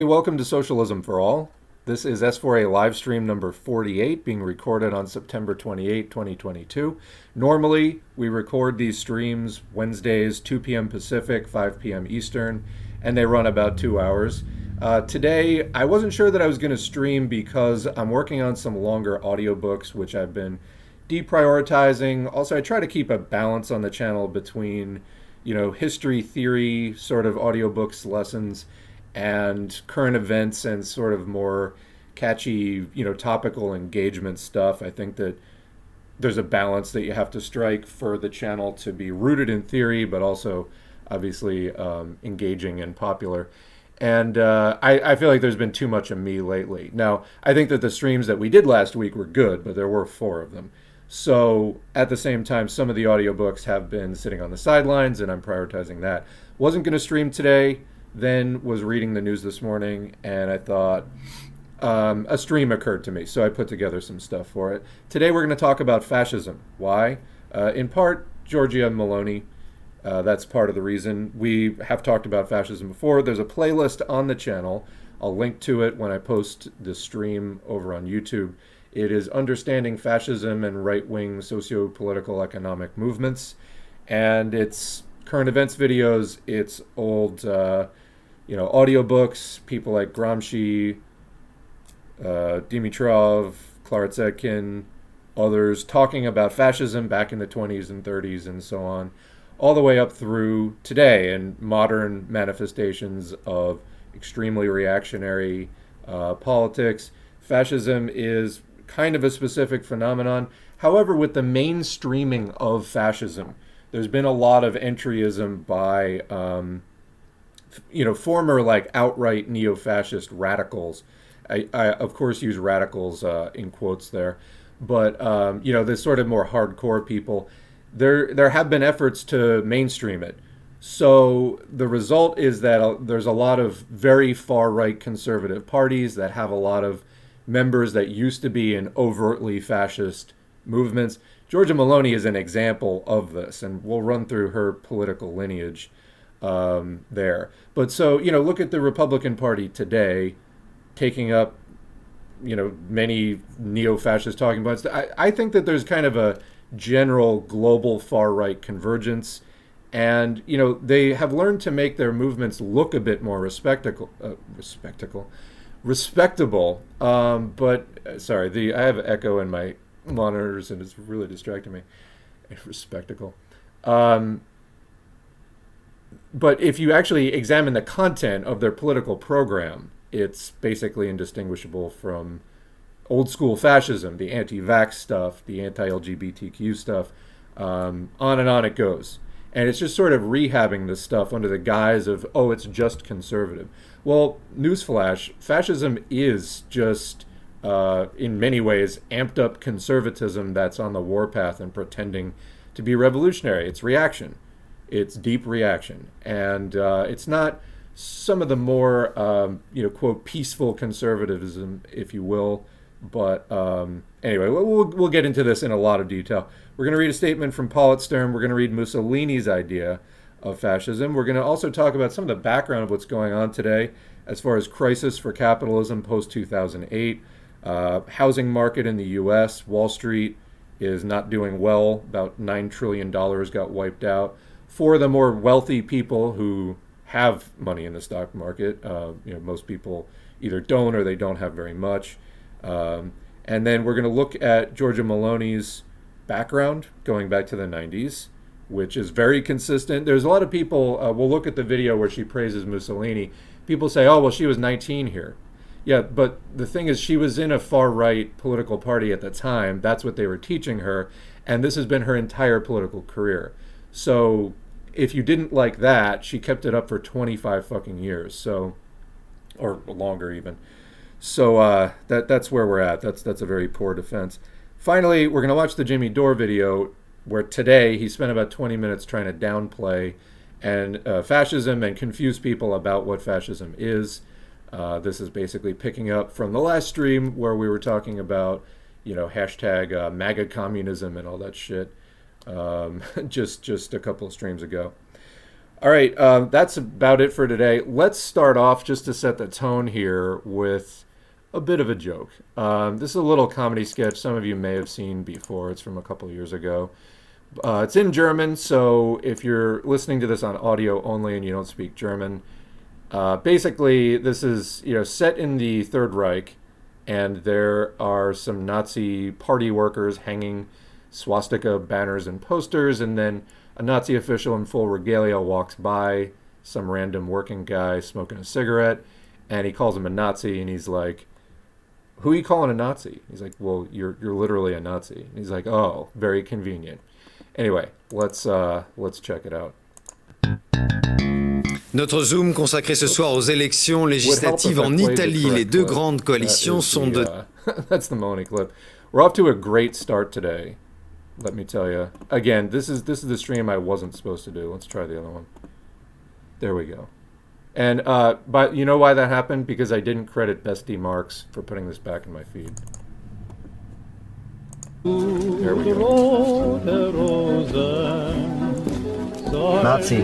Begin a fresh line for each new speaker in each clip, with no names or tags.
Hey, welcome to Socialism for All. This is S4A Livestream number 48, being recorded on September 28, 2022. Normally, we record these streams Wednesdays, 2 p.m. Pacific, 5 p.m. Eastern, and they run about 2 hours. Today, I wasn't sure that I was going to stream because I'm working on some longer audiobooks, which I've been deprioritizing. Also, I try to keep a balance on the channel between, history, theory, sort of audiobooks, lessons, and current events and sort of more catchy, topical engagement stuff. I think that there's a balance that you have to strike for the channel to be rooted in theory, but also obviously engaging and popular. And I feel like there's been too much of me lately. Now, I think that the streams that we did last week were good, but there were four of them. So at the same time, some of the audiobooks have been sitting on the sidelines, and I'm prioritizing that. Wasn't going to stream today, then was reading the news this morning, and I thought a stream occurred to me, so I put together some stuff for it. Today we're going to talk about fascism. Why? In part, Georgia Maloney. That's part of the reason. We have talked about fascism before. There's a playlist on the channel. I'll link to it when I post the stream over on YouTube. It is Understanding Fascism and Right-Wing Socio-Political Economic Movements. And it's current events videos, it's old, audiobooks, people like Gramsci, Dimitrov, Clara Zetkin, others talking about fascism back in the 20s and 30s and so on, all the way up through today and modern manifestations of extremely reactionary politics. Fascism is kind of a specific phenomenon. However, with the mainstreaming of fascism, there's been a lot of entryism by, former like outright neo-fascist radicals. I of course use radicals in quotes there, but this sort of more hardcore people. There have been efforts to mainstream it. So the result is that there's a lot of very far right conservative parties that have a lot of members that used to be in overtly fascist movements. Georgia Maloney is an example of this, and we'll run through her political lineage there. But so, look at the Republican Party today taking up, many neo-fascist talking points. I think that there's kind of a general global far-right convergence, and, they have learned to make their movements look a bit more respectable. But sorry, I have echo in my monitors and it's really distracting me. Respectable. But if you actually examine the content of their political program, it's basically indistinguishable from old school fascism, the anti-vax stuff, the anti-LGBTQ stuff, on and on it goes. And it's just sort of rehabbing this stuff under the guise of, oh, it's just conservative. Well, newsflash, fascism is just, in many ways, amped up conservatism that's on the warpath and pretending to be revolutionary. It's reaction. It's deep reaction. And it's not some of the more, quote, peaceful conservatism, if you will. But anyway, we'll get into this in a lot of detail. We're going to read a statement from Paul Stern. We're going to read Mussolini's idea of fascism. We're going to also talk about some of the background of what's going on today as far as crisis for capitalism post-2008, housing market in the U.S., Wall Street is not doing well. About $9 trillion got wiped out. For the more wealthy people who have money in the stock market, most people either don't or they don't have very much. And then we're going to look at Georgia Maloney's background going back to the 90s, which is very consistent. There's a lot of people, we'll look at the video where she praises Mussolini. People say, oh, well, she was 19 here. Yeah, but the thing is, she was in a far-right political party at the time. That's what they were teaching her. And this has been her entire political career. So if you didn't like that, she kept it up for 25 fucking years. So, or longer even. So that's where we're at. That's a very poor defense. Finally, we're going to watch the Jimmy Dore video where today he spent about 20 minutes trying to downplay and fascism and confuse people about what fascism is. This is basically picking up from the last stream where we were talking about, hashtag MAGA communism and all that shit, just a couple of streams ago. All right, that's about it for today. Let's start off just to set the tone here with a bit of a joke. This is a little comedy sketch some of you may have seen before. It's from a couple of years ago. It's in German, so if you're listening to this on audio only and you don't speak German, basically this is set in the Third Reich, and there are some Nazi party workers hanging swastika banners and posters, and then a Nazi official in full regalia walks by some random working guy smoking a cigarette, and he calls him a Nazi, and he's like, "Who are you calling a Nazi?" He's like, "Well, you're literally a Nazi." And he's like, "Oh, very convenient." Anyway, let's check it out.
Notre Zoom consacré ce soir aux élections législatives en Italie. Les deux grandes coalitions sont de...
That's the Maloney clip. We're off to a great start today, let me tell you. Again, this is the stream I wasn't supposed to do. Let's try the other one. There we go. And but you know why that happened? Because I didn't credit Bestie Marks for putting this back in my feed. There we go.
Nazi.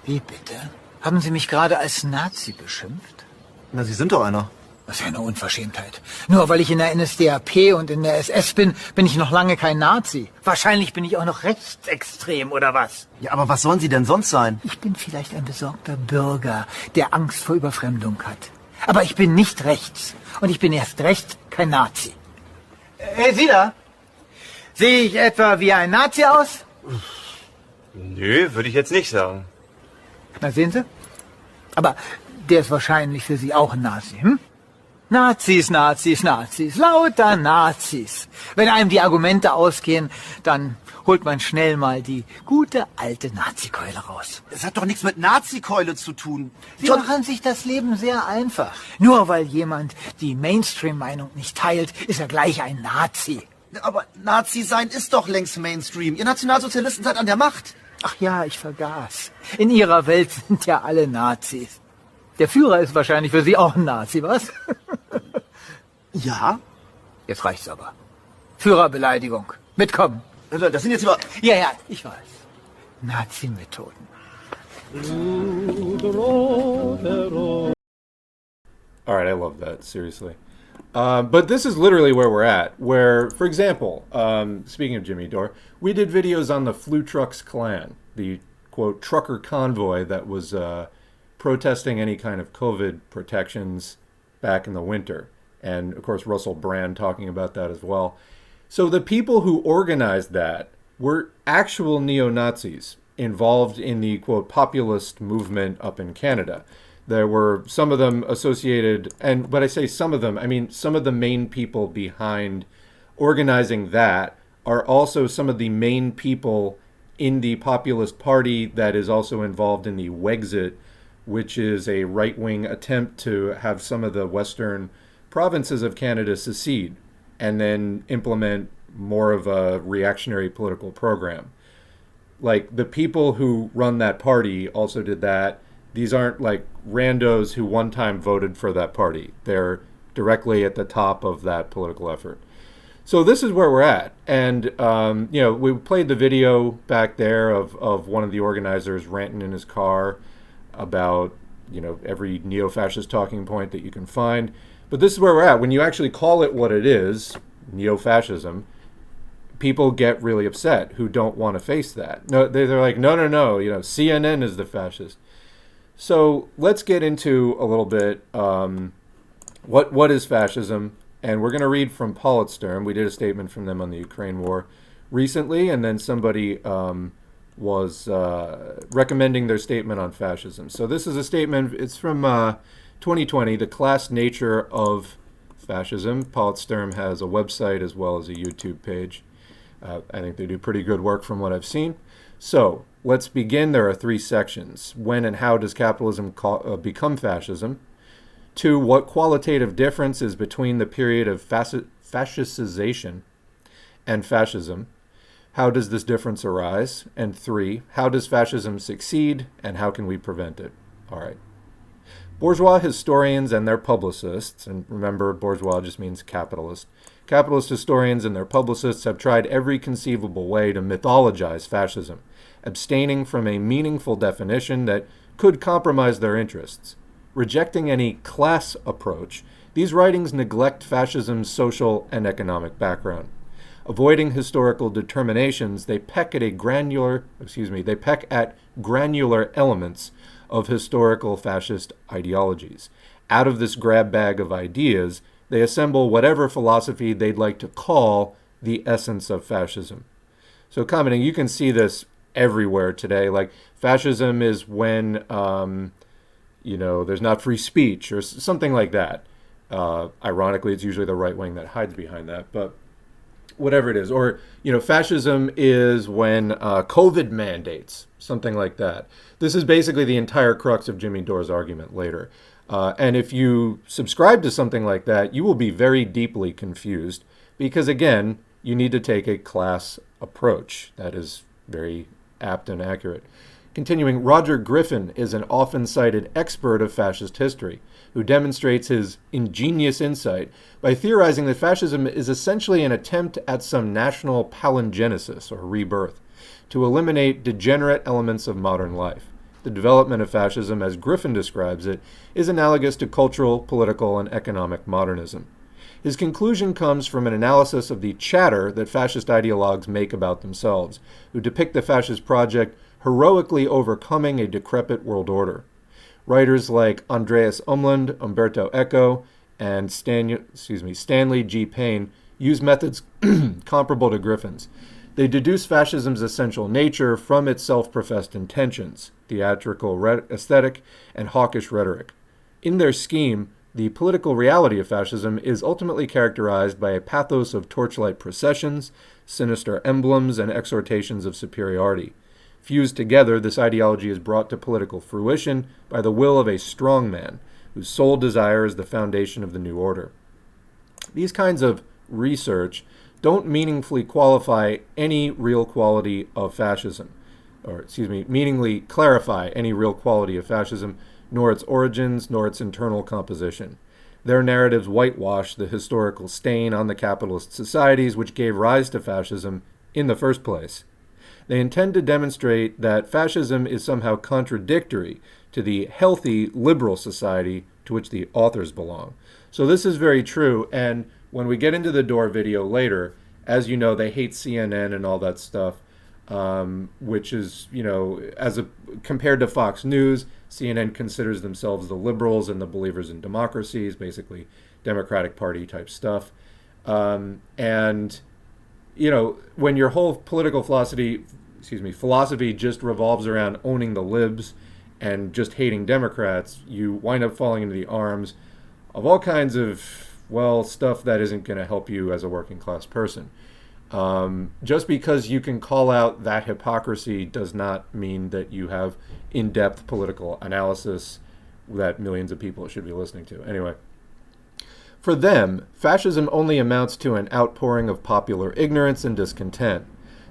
Wie bitte? Haben Sie mich gerade als Nazi beschimpft?
Na, Sie sind doch einer.
Was für eine Unverschämtheit. Nur weil ich in der NSDAP und in der SS bin, bin ich noch lange kein Nazi. Wahrscheinlich bin ich auch noch rechtsextrem, oder was?
Ja, aber was sollen Sie denn sonst sein?
Ich bin vielleicht ein besorgter Bürger, der Angst vor Überfremdung hat. Aber ich bin nicht rechts. Und ich bin erst recht kein Nazi. Hey, Sie da? Sehe ich etwa wie ein Nazi aus?
Nö, würde ich jetzt nicht sagen.
Na, sehen Sie? Aber der ist wahrscheinlich für Sie auch ein Nazi, hm? Nazis, Nazis, Nazis, lauter Nazis. Wenn einem die Argumente ausgehen, dann holt man schnell mal die gute alte Nazikeule raus.
Das hat doch nichts mit Nazikeule zu tun.
Sie machen sich das Leben sehr einfach. Nur weil jemand die Mainstream-Meinung nicht teilt, ist er gleich ein Nazi.
Aber Nazi sein ist doch längst Mainstream. Ihr Nationalsozialisten seid an der Macht.
Ach ja, ich vergaß. In Ihrer Welt sind ja alle Nazis. Der Führer ist wahrscheinlich für Sie auch ein Nazi, was?
Ja?
Jetzt reicht's aber. Führerbeleidigung. Mitkommen.
Das sind jetzt über...
Ja, ich weiß. Nazi-Methoden.
All right, I love that, seriously. But this is literally where we're at, where, for example, speaking of Jimmy Dore, we did videos on the Flu Trucks Klan, the, quote, trucker convoy that was protesting any kind of COVID protections back in the winter. And, of course, Russell Brand talking about that as well. So the people who organized that were actual neo-Nazis involved in the, quote, populist movement up in Canada. There were some of them associated, and when I say some of them, I mean some of the main people behind organizing that are also some of the main people in the Populist Party that is also involved in the Wexit, which is a right-wing attempt to have some of the western provinces of Canada secede and then implement more of a reactionary political program. Like, the people who run that party also did that. These aren't like randos who one time voted for that party. They're directly at the top of that political effort. So this is where we're at. And, we played the video back there of one of the organizers ranting in his car about, every neo-fascist talking point that you can find. But this is where we're at. When you actually call it what it is, neo-fascism, people get really upset who don't want to face that. No, they're like, no, CNN is the fascist. So let's get into a little bit what is fascism, and we're going to read from Politsturm. We did a statement from them on the Ukraine war recently, and then somebody was recommending their statement on fascism. So this is a statement, it's from 2020, The Class Nature of Fascism. Politsturm has a website as well as a YouTube page. I think they do pretty good work from what I've seen. So let's begin. There are 3 sections. When and how does capitalism become fascism? 2, what qualitative difference is between the period of fascicization and fascism? How does this difference arise? And 3, how does fascism succeed and how can we prevent it? All right. Bourgeois historians and their publicists, and remember, bourgeois just means capitalist, capitalist historians and their publicists have tried every conceivable way to mythologize fascism, abstaining from a meaningful definition that could compromise their interests. Rejecting any class approach, these writings neglect fascism's social and economic background. Avoiding historical determinations, they peck at granular elements of historical fascist ideologies. Out of this grab bag of ideas, they assemble whatever philosophy they'd like to call the essence of fascism. So commenting, you can see this everywhere today. Like, fascism is when, there's not free speech or something like that. Ironically, it's usually the right wing that hides behind that, but whatever it is. Or, fascism is when COVID mandates, something like that. This is basically the entire crux of Jimmy Dore's argument later. And if you subscribe to something like that, you will be very deeply confused because, again, you need to take a class approach. That is very apt and accurate. Continuing, Roger Griffin is an often cited expert of fascist history who demonstrates his ingenious insight by theorizing that fascism is essentially an attempt at some national palingenesis or rebirth to eliminate degenerate elements of modern life. The development of fascism, as Griffin describes it, is analogous to cultural, political, and economic modernism. His conclusion comes from an analysis of the chatter that fascist ideologues make about themselves, who depict the fascist project heroically overcoming a decrepit world order. Writers like Andreas Umland, Umberto Eco, and Stanley G. Payne use methods comparable to Griffin's. They deduce fascism's essential nature from its self-professed intentions, theatrical aesthetic, and hawkish rhetoric. In their scheme, the political reality of fascism is ultimately characterized by a pathos of torchlight processions, sinister emblems, and exhortations of superiority. Fused together, this ideology is brought to political fruition by the will of a strong man, whose sole desire is the foundation of the new order. These kinds of research don't meaningfully qualify any real quality of fascism, meaningfully clarify any real quality of fascism, nor its origins, nor its internal composition. Their narratives whitewash the historical stain on the capitalist societies which gave rise to fascism in the first place. They intend to demonstrate that fascism is somehow contradictory to the healthy liberal society to which the authors belong. So this is very true, and when we get into the Dore video later, as you know, they hate CNN and all that stuff, which is, compared to Fox News, CNN considers themselves the liberals and the believers in democracies, basically Democratic Party type stuff. When your whole political philosophy just revolves around owning the libs and just hating Democrats, you wind up falling into the arms of all kinds of, stuff that isn't going to help you as a working class person. Just because you can call out that hypocrisy does not mean that you have in-depth political analysis that millions of people should be listening to. Anyway, for them, fascism only amounts to an outpouring of popular ignorance and discontent.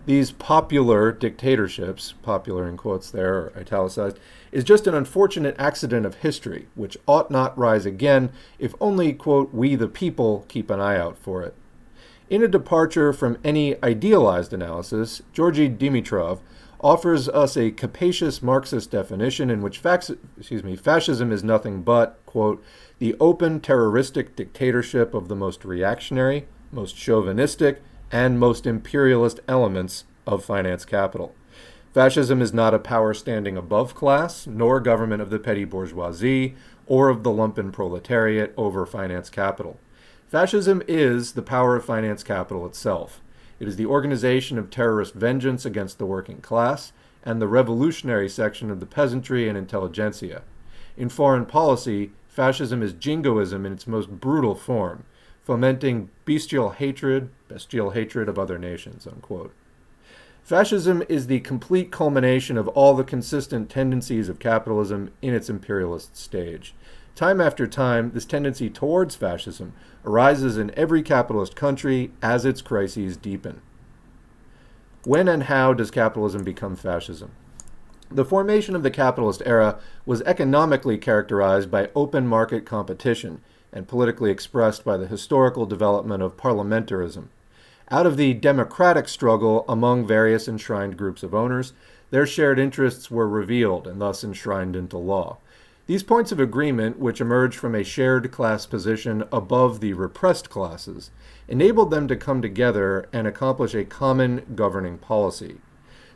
These popular dictatorships, popular in quotes there, or italicized, is just an unfortunate accident of history, which ought not rise again if only, quote, we the people keep an eye out for it. In a departure from any idealized analysis, Georgy Dimitrov offers us a capacious Marxist definition in which fascism is nothing but, quote, the open terroristic dictatorship of the most reactionary, most chauvinistic, and most imperialist elements of finance capital. Fascism is not a power standing above class, nor government of the petty bourgeoisie, or of the lumpen proletariat over finance capital. Fascism is the power of finance capital itself. It is the organization of terrorist vengeance against the working class and the revolutionary section of the peasantry and intelligentsia. In foreign policy, fascism is jingoism in its most brutal form, fomenting bestial hatred of other nations, unquote. Fascism is the complete culmination of all the consistent tendencies of capitalism in its imperialist stage. Time after time, this tendency towards fascism arises in every capitalist country as its crises deepen. When and how does capitalism become fascism? The formation of the capitalist era was economically characterized by open market competition and politically expressed by the historical development of parliamentarism. Out of the democratic struggle among various enshrined groups of owners, their shared interests were revealed and thus enshrined into law. These points of agreement, which emerged from a shared class position above the repressed classes, enabled them to come together and accomplish a common governing policy.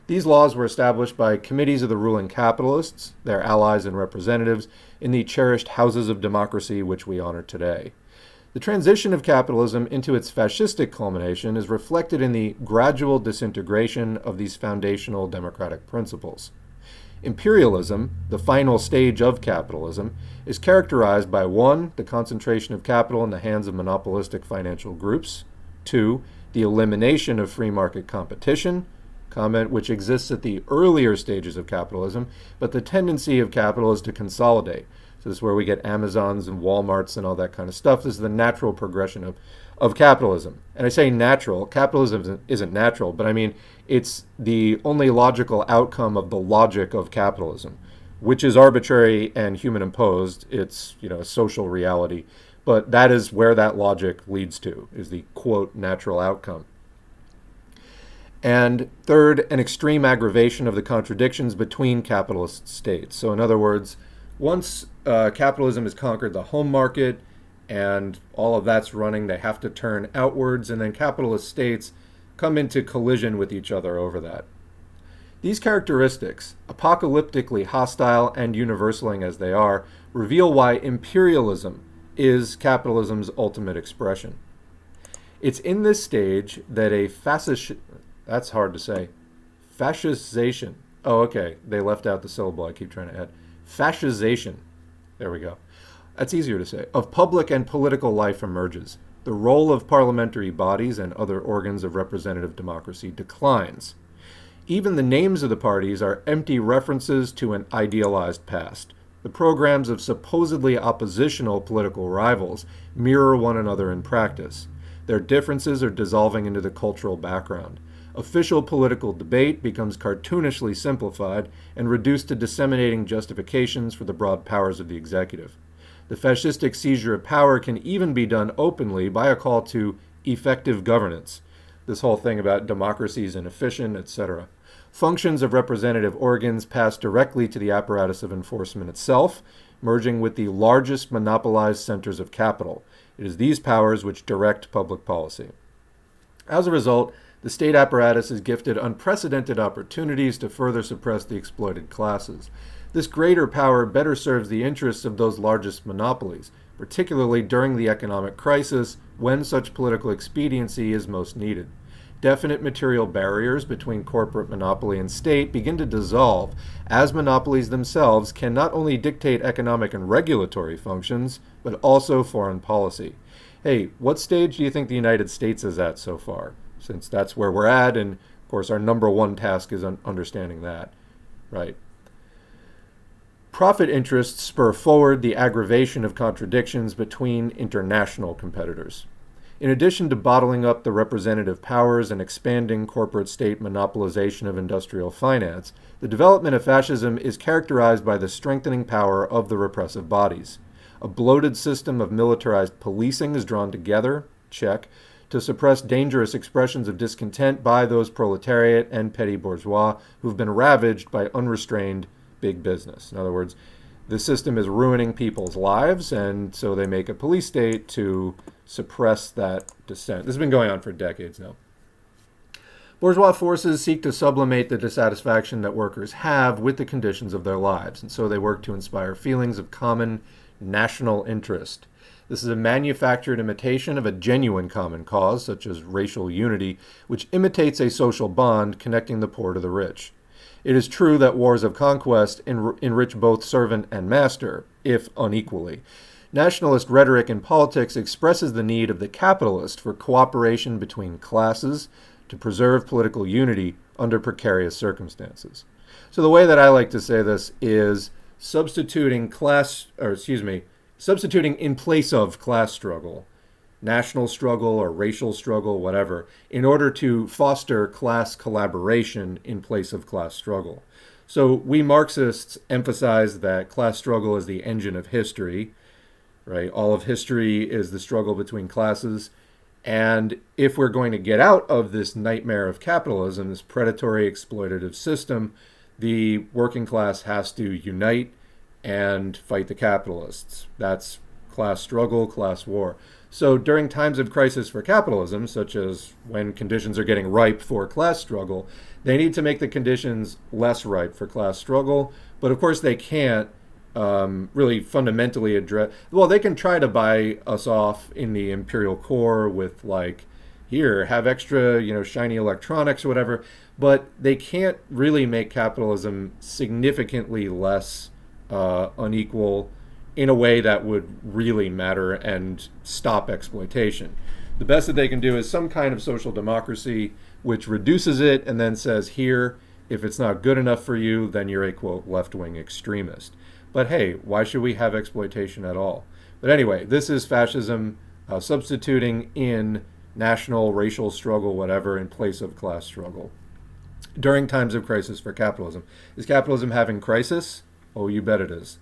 These laws were established by committees of the ruling capitalists, their allies and representatives, in the cherished houses of democracy which we honor today. The transition of capitalism into its fascistic culmination is reflected in the gradual disintegration of these foundational democratic principles. Imperialism, the final stage of capitalism, is characterized by 1. The concentration of capital in the hands of monopolistic financial groups, 2. The elimination of free market competition, which exists at the earlier stages of capitalism, but the tendency of capital is to consolidate. So this is where we get Amazons and Walmarts and all that kind of stuff. This is the natural progression of capitalism. And I say natural. Capitalism isn't natural, but I mean it's the only logical outcome of the logic of capitalism, which is arbitrary and human imposed. It's, a social reality. But that is where that logic leads to, is the, quote, natural outcome. And third, an extreme aggravation of the contradictions between capitalist states. So in other words, once capitalism has conquered the home market and all of that's running, they have to turn outwards, and then capitalist states come into collision with each other over that. These characteristics, apocalyptically hostile and universaling as they are, reveal why imperialism is capitalism's ultimate expression. It's in this stage that a that's hard to say. Fascization. Oh, okay. They left out the syllable I keep trying to add. Fascization. There we go. That's easier to say. Of public and political life emerges. The role of parliamentary bodies and other organs of representative democracy declines. Even the names of the parties are empty references to an idealized past. The programs of supposedly oppositional political rivals mirror one another in practice. Their differences are dissolving into the cultural background. Official political debate becomes cartoonishly simplified and reduced to disseminating justifications for the broad powers of the executive. The fascistic seizure of power can even be done openly by a call to effective governance. This whole thing about democracy is inefficient, etc. Functions of representative organs pass directly to the apparatus of enforcement itself, merging with the largest monopolized centers of capital. It is these powers which direct public policy. As a result, the state apparatus is gifted unprecedented opportunities to further suppress the exploited classes. This greater power better serves the interests of those largest monopolies, particularly during the economic crisis when such political expediency is most needed. Definite material barriers between corporate monopoly and state begin to dissolve, as monopolies themselves can not only dictate economic and regulatory functions, but also foreign policy. Hey, what stage do you think the United States is at so far? Since that's where we're at, and of course our number one task is understanding that, right? Profit interests spur forward the aggravation of contradictions between international competitors. In addition to bottling up the representative powers and expanding corporate state monopolization of industrial finance, the development of fascism is characterized by the strengthening power of the repressive bodies. A bloated system of militarized policing is drawn together, check, to suppress dangerous expressions of discontent by those proletariat and petty bourgeois who've been ravaged by unrestrained big business. In other words, the system is ruining people's lives, and so they make a police state to suppress that dissent. This has been going on for decades now. Bourgeois forces seek to sublimate the dissatisfaction that workers have with the conditions of their lives, and so they work to inspire feelings of common national interest. This is a manufactured imitation of a genuine common cause, such as racial unity, which imitates a social bond connecting the poor to the rich. It is true that wars of conquest enrich both servant and master, if unequally. Nationalist rhetoric in politics expresses the need of the capitalist for cooperation between classes to preserve political unity under precarious circumstances. So the way that I like to say this is substituting in place of class struggle, national struggle or racial struggle, whatever, in order to foster class collaboration in place of class struggle. So we Marxists emphasize that class struggle is the engine of history, right? All of history is the struggle between classes. And if we're going to get out of this nightmare of capitalism, this predatory exploitative system, the working class has to unite and fight the capitalists. That's class struggle, class war. So during times of crisis for capitalism, such as when conditions are getting ripe for class struggle, they need to make the conditions less ripe for class struggle. But of course they can't really fundamentally address, well, they can try to buy us off in the imperial core with like, here, have extra, shiny electronics or whatever, but they can't really make capitalism significantly less unequal in a way that would really matter and stop exploitation. The best that they can do is some kind of social democracy which reduces it and then says, here, if it's not good enough for you, then you're a, quote, left-wing extremist. But hey, why should we have exploitation at all? But anyway, this is fascism substituting in national, racial struggle, whatever, in place of class struggle. During times of crisis for capitalism. Is capitalism having crisis? Oh, you bet it is.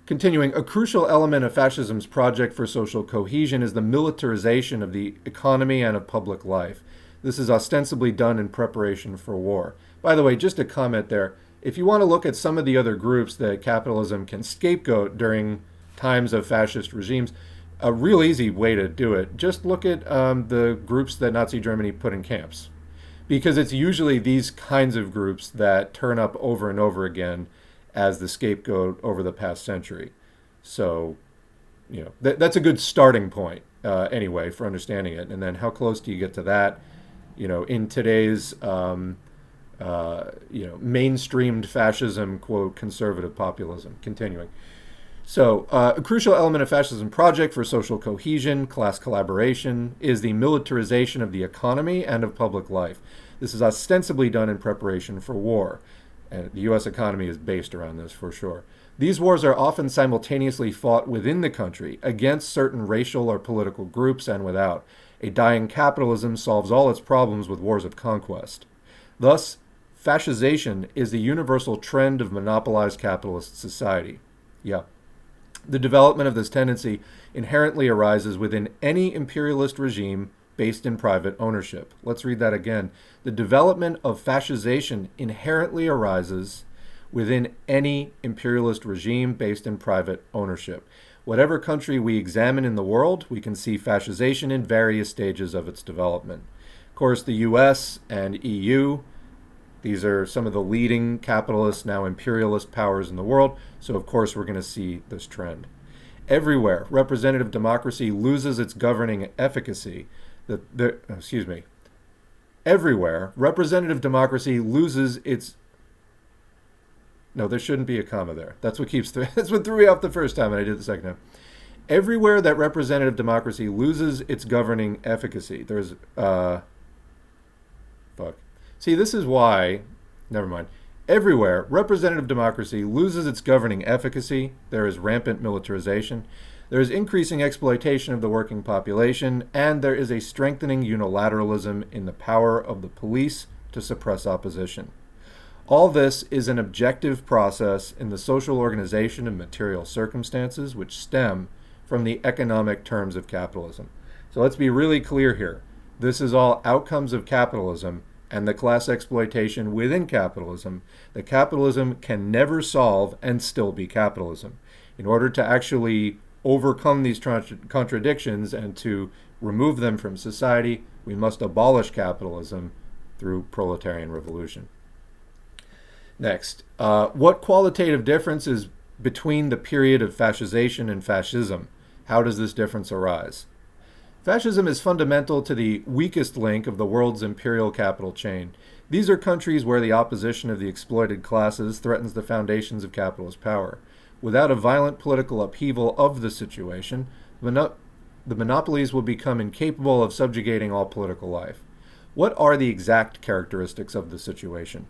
Continuing, a crucial element of fascism's project for social cohesion is the militarization of the economy and of public life. This is ostensibly done in preparation for war. By the way, just a comment there. If you want to look at some of the other groups that capitalism can scapegoat during times of fascist regimes, a real easy way to do it, just look at the groups that Nazi Germany put in camps. Because it's usually these kinds of groups that turn up over and over again as the scapegoat over the past century. So, that's a good starting point, anyway, for understanding it. And then how close do you get to that, in today's mainstreamed fascism, quote, conservative populism. Continuing. So, a crucial element of fascism project for social cohesion, class collaboration, is the militarization of the economy and of public life. This is ostensibly done in preparation for war. And the U.S. economy is based around this, for sure. These wars are often simultaneously fought within the country, against certain racial or political groups, and without. A dying capitalism solves all its problems with wars of conquest. Thus, fascisation is the universal trend of monopolized capitalist society. Yeah. The development of this tendency inherently arises within any imperialist regime based in private ownership. Let's read that again. The development of fascisation inherently arises within any imperialist regime based in private ownership. Whatever country we examine in the world, we can see fascisation in various stages of its development. Of course, the US and EU, these are some of the leading capitalist, now imperialist powers in the world, so of course we're going to see this trend. Everywhere representative democracy loses its governing efficacy, everywhere representative democracy loses its... No, there shouldn't be a comma there. That's what that's what threw me off the first time, and I did it the second time. Everywhere that representative democracy loses its governing efficacy, there's See, this is why, never mind. Everywhere representative democracy loses its governing efficacy, there is rampant militarization, there is increasing exploitation of the working population, and there is a strengthening unilateralism in the power of the police to suppress opposition. All this is an objective process in the social organization of material circumstances which stem from the economic terms of capitalism. So let's be really clear here. This is all outcomes of capitalism and the class exploitation within capitalism that capitalism can never solve and still be capitalism. In order to actually overcome these contradictions and to remove them from society, we must abolish capitalism through proletarian revolution. Next, what qualitative difference is between the period of fascisation and fascism? How does this difference arise? Fascism is fundamental to the weakest link of the world's imperial capital chain. These are countries where the opposition of the exploited classes threatens the foundations of capitalist power. Without a violent political upheaval of the situation, the monopolies will become incapable of subjugating all political life. What are the exact characteristics of the situation?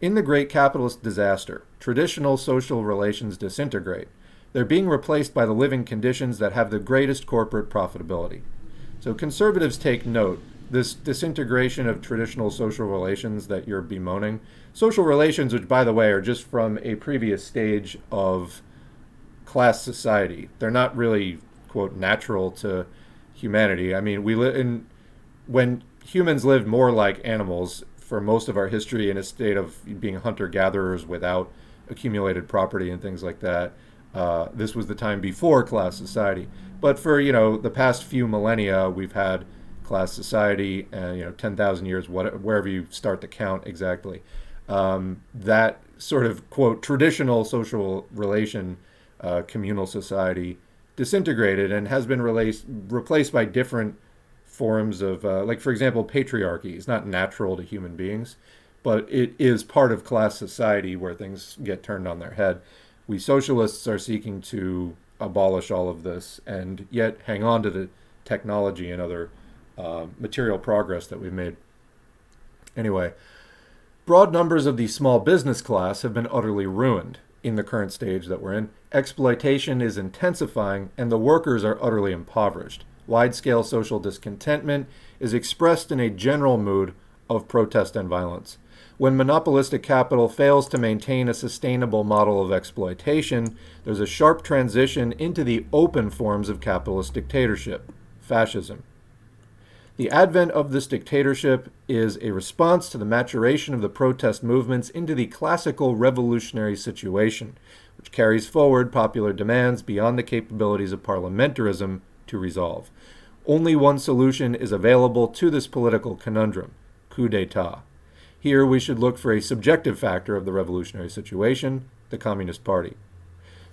In the great capitalist disaster, traditional social relations disintegrate. They're being replaced by the living conditions that have the greatest corporate profitability. So conservatives take note this disintegration of traditional social relations that you're bemoaning, social relations, which, by the way, are just from a previous stage of class society. They're not really, quote, natural to humanity. I mean, we live in when humans lived more like animals for most of our history in a state of being hunter-gatherers without accumulated property and things like that. This was the time before class society. But for, the past few millennia, we've had class society, and 10,000 years, wherever you start to count exactly. That sort of, quote, traditional social relation, communal society disintegrated and has been replaced by different forms of, like, for example, patriarchy is not natural to human beings, but it is part of class society where things get turned on their head. We socialists are seeking to abolish all of this and yet hang on to the technology and other material progress that we've made. Anyway, broad numbers of the small business class have been utterly ruined in the current stage that we're in. Exploitation is intensifying and the workers are utterly impoverished. Wide-scale social discontentment is expressed in a general mood of protest and violence. When monopolistic capital fails to maintain a sustainable model of exploitation, there's a sharp transition into the open forms of capitalist dictatorship, fascism. The advent of this dictatorship is a response to the maturation of the protest movements into the classical revolutionary situation, which carries forward popular demands beyond the capabilities of parliamentarism to resolve. Only one solution is available to this political conundrum: coup d'etat. Here we should look for a subjective factor of the revolutionary situation, the Communist Party.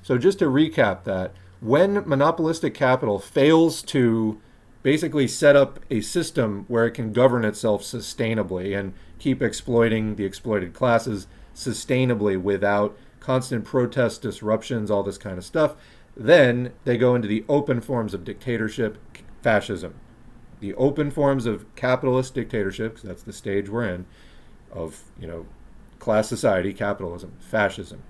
So just to recap that, when monopolistic capital fails to basically set up a system where it can govern itself sustainably and keep exploiting the exploited classes sustainably without constant protest, disruptions, all this kind of stuff, then they go into the open forms of dictatorship, fascism. The open forms of capitalist dictatorship, 'cause that's the stage we're in, of, class society, capitalism, fascism.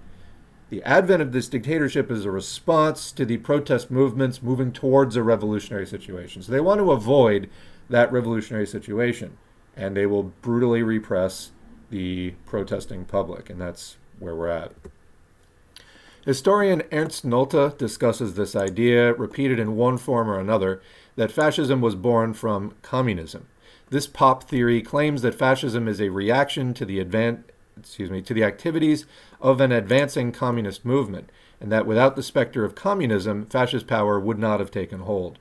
The advent of this dictatorship is a response to the protest movements moving towards a revolutionary situation. So they want to avoid that revolutionary situation, and they will brutally repress the protesting public, and that's where we're at. Historian Ernst Nolte discusses this idea, repeated in one form or another, that fascism was born from communism. This pop theory claims that fascism is a reaction to the activities of an advancing communist movement, and that without the specter of communism, fascist power would not have taken hold.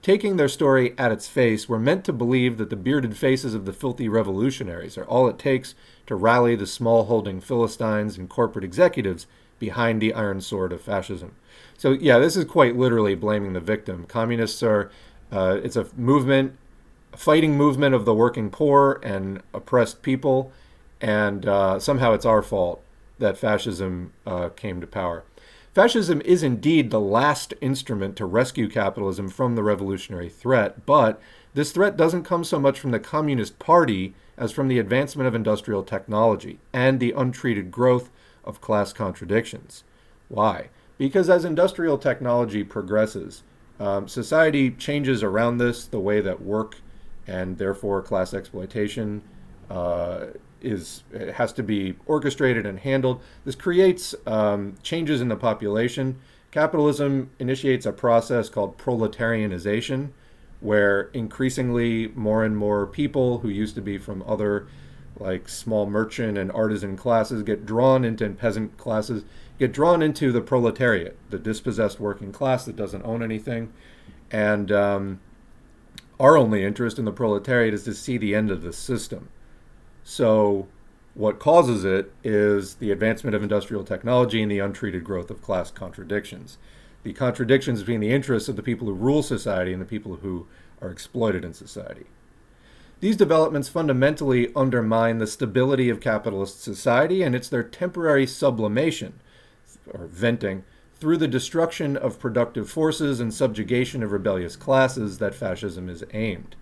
Taking their story at its face, we're meant to believe that the bearded faces of the filthy revolutionaries are all it takes to rally the small-holding Philistines and corporate executives behind the iron sword of fascism. So yeah, this is quite literally blaming the victim. Communists are, it's a movement, a fighting movement of the working poor and oppressed people, and somehow it's our fault that fascism came to power. Fascism is indeed the last instrument to rescue capitalism from the revolutionary threat, but this threat doesn't come so much from the Communist Party as from the advancement of industrial technology and the untreated growth of class contradictions. Why? Because as industrial technology progresses, society changes around this, the way that work and therefore class exploitation it has to be orchestrated and handled. This creates changes in the population. Capitalism initiates a process called proletarianization, where increasingly more and more people who used to be from other, like, small merchant and artisan classes and peasant classes get drawn into the proletariat, the dispossessed working class that doesn't own anything. And our only interest in the proletariat is to see the end of the system. So what causes it is the advancement of industrial technology and the untreated growth of class contradictions. The contradictions between the interests of the people who rule society and the people who are exploited in society. These developments fundamentally undermine the stability of capitalist society, and it's their temporary sublimation, or venting, through the destruction of productive forces and subjugation of rebellious classes that fascism is aimed.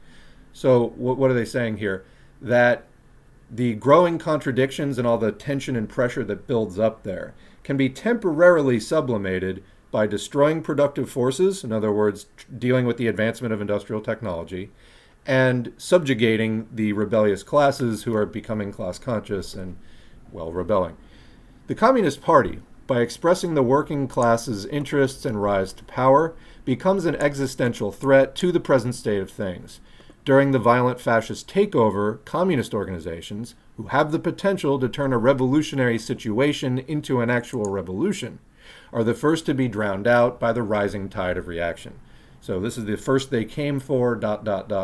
So what are they saying here? That the growing contradictions and all the tension and pressure that builds up there can be temporarily sublimated by destroying productive forces, in other words, dealing with the advancement of industrial technology, and subjugating the rebellious classes who are becoming class conscious and, well, rebelling. The Communist Party, by expressing the working class's interests and rise to power, becomes an existential threat to the present state of things. During the violent fascist takeover, communist organizations, who have the potential to turn a revolutionary situation into an actual revolution, are the first to be drowned out by the rising tide of reaction. So this is the first they came for, ...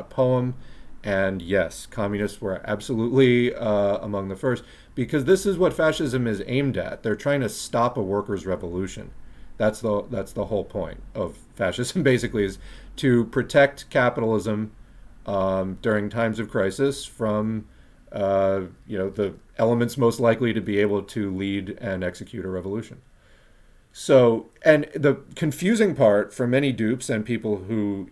poem. And yes, communists were absolutely among the first, because this is what fascism is aimed at. They're trying to stop a workers' revolution. That's the whole point of fascism, basically, is to protect capitalism during times of crisis from the elements most likely to be able to lead and execute a revolution. So, and the confusing part for many dupes and people who,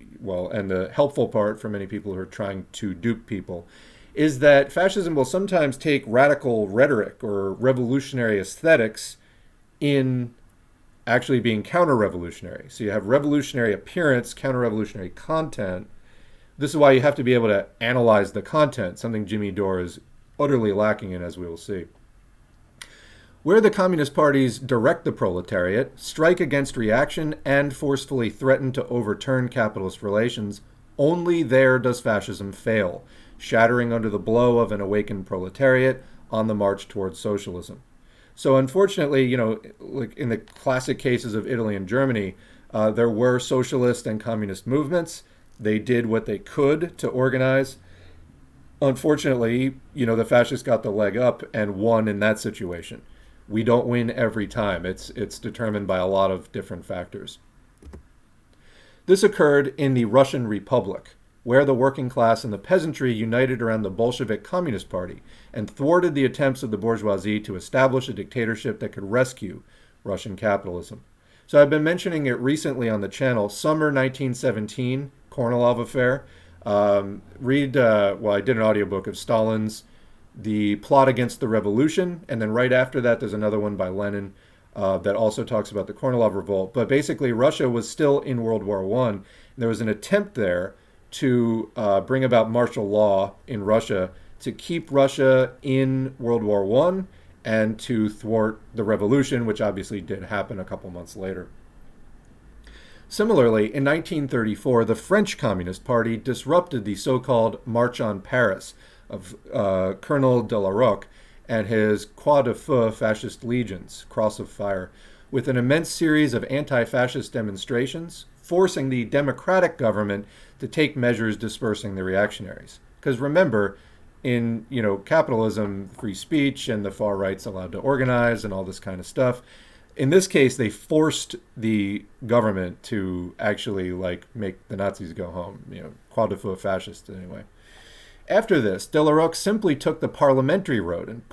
and the helpful part for many people who are trying to dupe people, is that fascism will sometimes take radical rhetoric or revolutionary aesthetics in actually being counter-revolutionary. So you have revolutionary appearance, counter-revolutionary content. This is why you have to be able to analyze the content, something Jimmy Dore is utterly lacking in, as we will see. Where the communist parties direct the proletariat, strike against reaction, and forcefully threaten to overturn capitalist relations, only there does fascism fail, shattering under the blow of an awakened proletariat on the march towards socialism. So unfortunately, like in the classic cases of Italy and Germany, there were socialist and communist movements. They did what they could to organize. Unfortunately, the fascists got the leg up and won in that situation. We don't win every time. It's determined by a lot of different factors. This occurred in the Russian Republic, where the working class and the peasantry united around the Bolshevik Communist Party and thwarted the attempts of the bourgeoisie to establish a dictatorship that could rescue Russian capitalism. So I've been mentioning it recently on the channel, Summer 1917, Kornilov Affair. I did an audiobook of Stalin's The Plot Against the Revolution, and then right after that there's another one by Lenin that also talks about the Kornilov Revolt. But basically Russia was still in World War I, and there was an attempt there to bring about martial law in Russia to keep Russia in World War I and to thwart the revolution, which obviously did happen a couple months later. Similarly, in 1934, the French Communist Party disrupted the so-called March on Paris of Colonel de la Roque and his Croix de Feu fascist legions, Cross of Fire, with an immense series of anti-fascist demonstrations, forcing the democratic government to take measures dispersing the reactionaries. Because remember, in capitalism, free speech and the far right's allowed to organize and all this kind of stuff. In this case, they forced the government to actually make the Nazis go home. Croix de Feu fascists anyway. After this, de la Roque simply took the parliamentary road and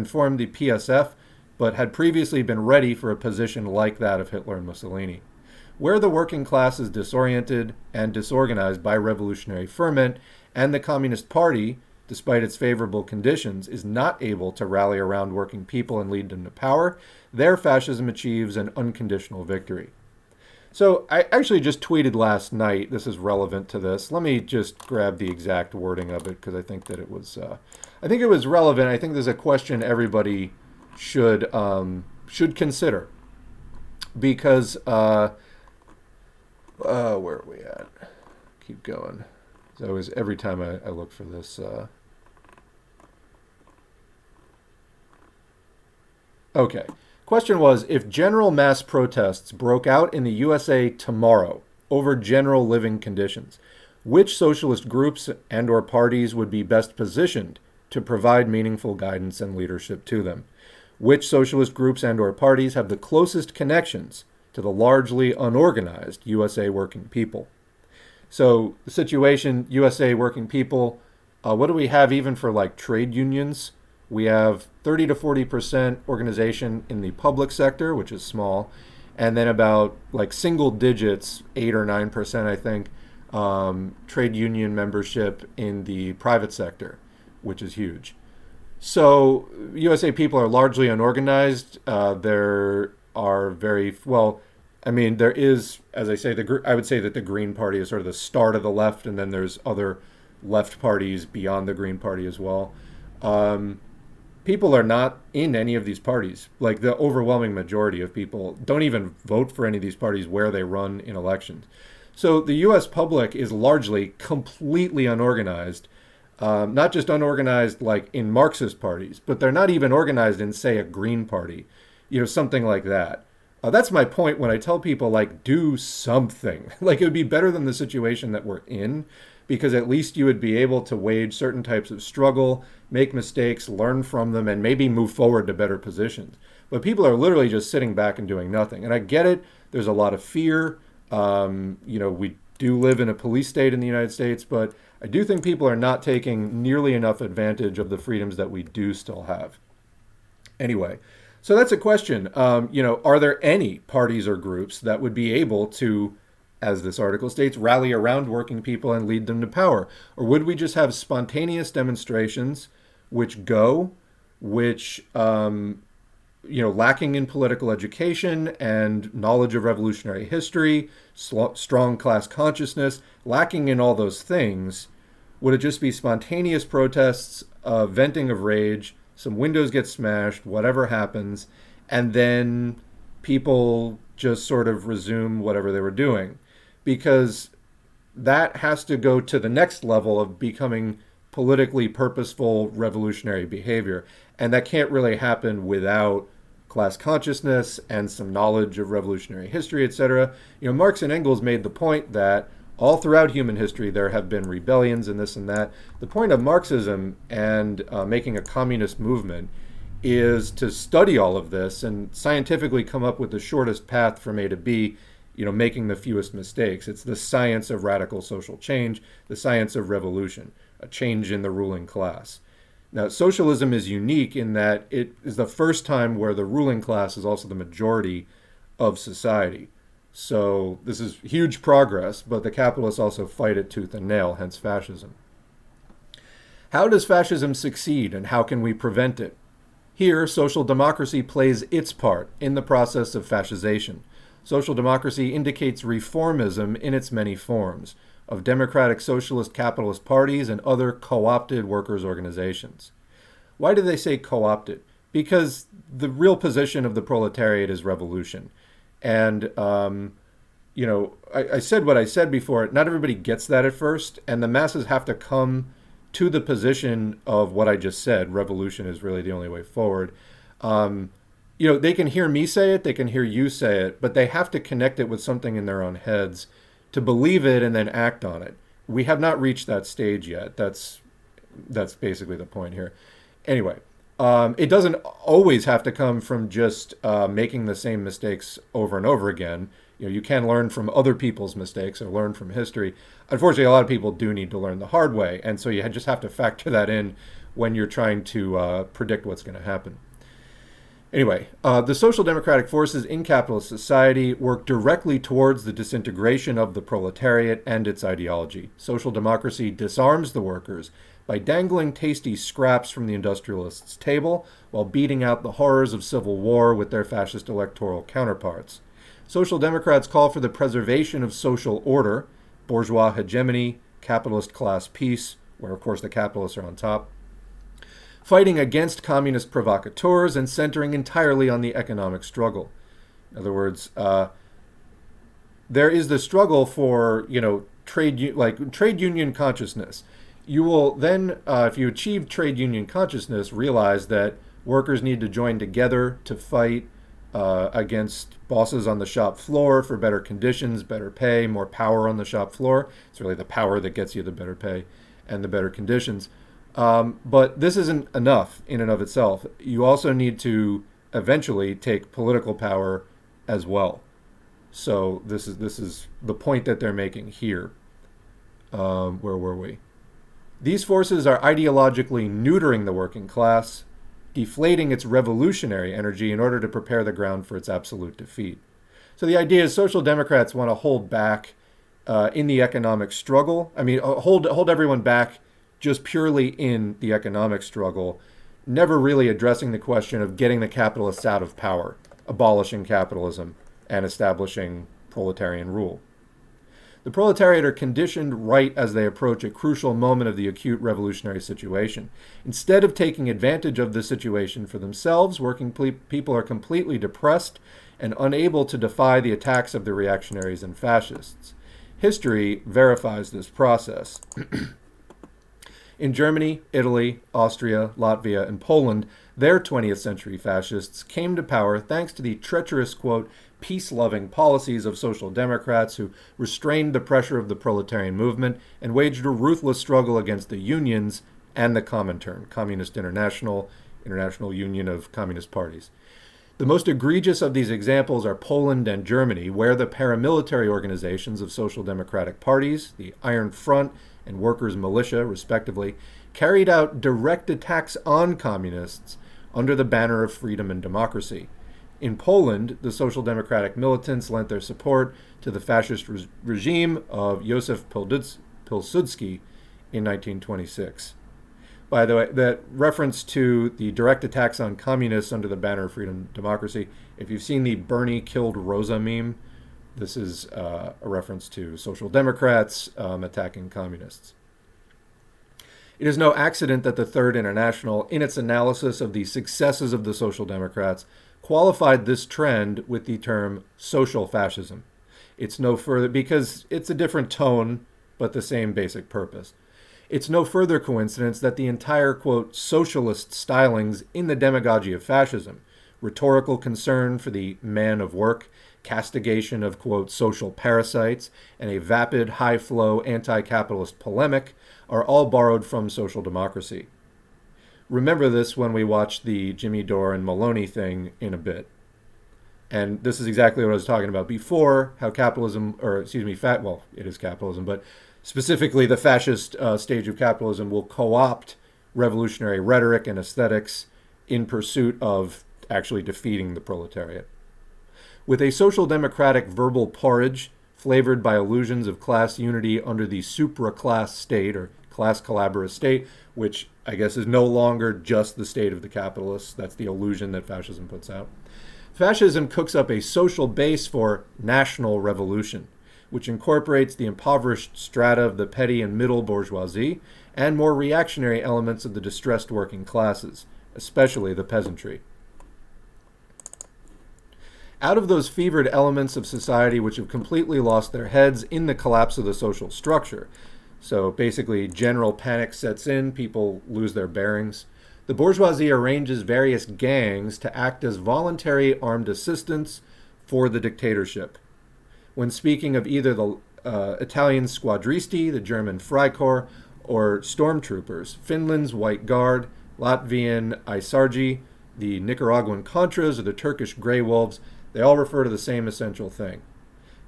formed the PSF, but had previously been ready for a position like that of Hitler and Mussolini. Where the working class is disoriented and disorganized by revolutionary ferment, and the Communist Party, despite its favorable conditions, is not able to rally around working people and lead them to power, their fascism achieves an unconditional victory. So I actually just tweeted last night, this is relevant to this. Let me just grab the exact wording of it because I think that it was relevant. I think there's a question everybody should consider because where are we at? Keep going. So every time I look for this. Okay. Question was, if general mass protests broke out in the USA tomorrow over general living conditions, which socialist groups and or parties would be best positioned to provide meaningful guidance and leadership to them? Which socialist groups and or parties have the closest connections to the largely unorganized USA working people? So the situation, USA working people, what do we have even for trade unions? We have 30 to 40% organization in the public sector, which is small, and then about single digits, 8 or 9%, I think, trade union membership in the private sector, which is huge. So USA people are largely unorganized. There are there is, as I say, I would say that the Green Party is sort of the start of the left, and then there's other left parties beyond the Green Party as well. People are not in any of these parties. Like the overwhelming majority of people don't even vote for any of these parties where they run in elections. So the U.S. public is largely completely unorganized, not just unorganized like in Marxist parties, but they're not even organized in, say, a Green Party, something like that. That's my point when I tell people, like, do something. Like, it would be better than the situation that we're in, because at least you would be able to wage certain types of struggle, make mistakes, learn from them, and maybe move forward to better positions. But people are literally just sitting back and doing nothing. And I get it. There's a lot of fear. We do live in a police state in the United States, but I do think people are not taking nearly enough advantage of the freedoms that we do still have. Anyway, so that's a question. Are there any parties or groups that would be able to, as this article states, rally around working people and lead them to power? Or would we just have spontaneous demonstrations which lacking in political education and knowledge of revolutionary history, strong class consciousness, lacking in all those things? Would it just be spontaneous protests, venting of rage, some windows get smashed, whatever happens, and then people just sort of resume whatever they were doing? Because that has to go to the next level of becoming politically purposeful revolutionary behavior. And that can't really happen without class consciousness and some knowledge of revolutionary history, etc. Marx and Engels made the point that all throughout human history there have been rebellions and this and that. The point of Marxism and making a communist movement is to study all of this and scientifically come up with the shortest path from A to B, making the fewest mistakes. It's the science of radical social change, the science of revolution, a change in the ruling class. Now, socialism is unique in that it is the first time where the ruling class is also the majority of society. So this is huge progress, but the capitalists also fight it tooth and nail, hence fascism. How does fascism succeed, and how can we prevent it? Here, social democracy plays its part in the process of fascisation. Social democracy indicates reformism in its many forms, of democratic socialist capitalist parties and other co-opted workers' organizations. Why do they say co-opted? Because the real position of the proletariat is revolution. And, I said what I said before. Not everybody gets that at first, and the masses have to come to the position of what I just said. Revolution is really the only way forward. They can hear me say it, they can hear you say it, but they have to connect it with something in their own heads to believe it and then act on it. We have not reached that stage yet. That's basically the point here. Anyway, it doesn't always have to come from just making the same mistakes over and over again. You can learn from other people's mistakes or learn from history. Unfortunately, a lot of people do need to learn the hard way, and so you just have to factor that in when you're trying to predict what's going to happen. Anyway, the social democratic forces in capitalist society work directly towards the disintegration of the proletariat and its ideology. Social democracy disarms the workers by dangling tasty scraps from the industrialists' table while beating out the horrors of civil war with their fascist electoral counterparts. Social democrats call for the preservation of social order, bourgeois hegemony, capitalist class peace, where of course the capitalists are on top, fighting against communist provocateurs and centering entirely on the economic struggle. In other words, there is the struggle for, trade union consciousness. You will then, if you achieve trade union consciousness, realize that workers need to join together to fight against bosses on the shop floor for better conditions, better pay, more power on the shop floor. It's really the power that gets you the better pay and the better conditions. But this isn't enough in and of itself. You also need to eventually take political power as well. So this is the point that they're making here. Where were we? These forces are ideologically neutering the working class, deflating its revolutionary energy in order to prepare the ground for its absolute defeat. So the idea is social democrats want to hold back in the economic struggle. I mean, hold everyone back just purely in the economic struggle, never really addressing the question of getting the capitalists out of power, abolishing capitalism, and establishing proletarian rule. The proletariat are conditioned right as they approach a crucial moment of the acute revolutionary situation. Instead of taking advantage of the situation for themselves, working people are completely depressed and unable to defy the attacks of the reactionaries and fascists. History verifies this process. In Germany, Italy, Austria, Latvia, and Poland, their 20th century fascists came to power thanks to the treacherous, quote, peace-loving policies of social democrats who restrained the pressure of the proletarian movement and waged a ruthless struggle against the unions and the Comintern, Communist International, International Union of Communist Parties. The most egregious of these examples are Poland and Germany, where the paramilitary organizations of social democratic parties, the Iron Front and Workers' Militia, respectively, carried out direct attacks on communists under the banner of freedom and democracy. In Poland, the social democratic militants lent their support to the fascist regime of Józef Pilsudski in 1926. By the way, that reference to the direct attacks on communists under the banner of freedom and democracy, if you've seen the Bernie killed Rosa meme, this is a reference to social democrats attacking communists. It is no accident that the Third International, in its analysis of the successes of the Social Democrats, qualified this trend with the term social fascism. It's no further, because it's a different tone, but the same basic purpose. It's no further coincidence that the entire, quote, socialist stylings in the demagogy of fascism, rhetorical concern for the man of work, castigation of, quote, social parasites, and a vapid, high-flow anti-capitalist polemic are all borrowed from social democracy. Remember this when we watch the Jimmy Dore and Maloney thing in a bit. And this is exactly what I was talking about before, how capitalism, it is capitalism, but specifically the fascist stage of capitalism will co-opt revolutionary rhetoric and aesthetics in pursuit of actually defeating the proletariat. With a social democratic verbal porridge flavored by illusions of class unity under the supra-class state or class collaborative state, which I guess is no longer just the state of the capitalists. That's the illusion that fascism puts out. Fascism cooks up a social base for national revolution, which incorporates the impoverished strata of the petty and middle bourgeoisie and more reactionary elements of the distressed working classes, especially the peasantry. Out of those fevered elements of society which have completely lost their heads in the collapse of the social structure, so basically general panic sets in, people lose their bearings, the bourgeoisie arranges various gangs to act as voluntary armed assistants for the dictatorship. When speaking of either the Italian squadristi, the German Freikorps, or stormtroopers, Finland's White Guard, Latvian Aisargi, the Nicaraguan Contras, or the Turkish Grey Wolves, they all refer to the same essential thing.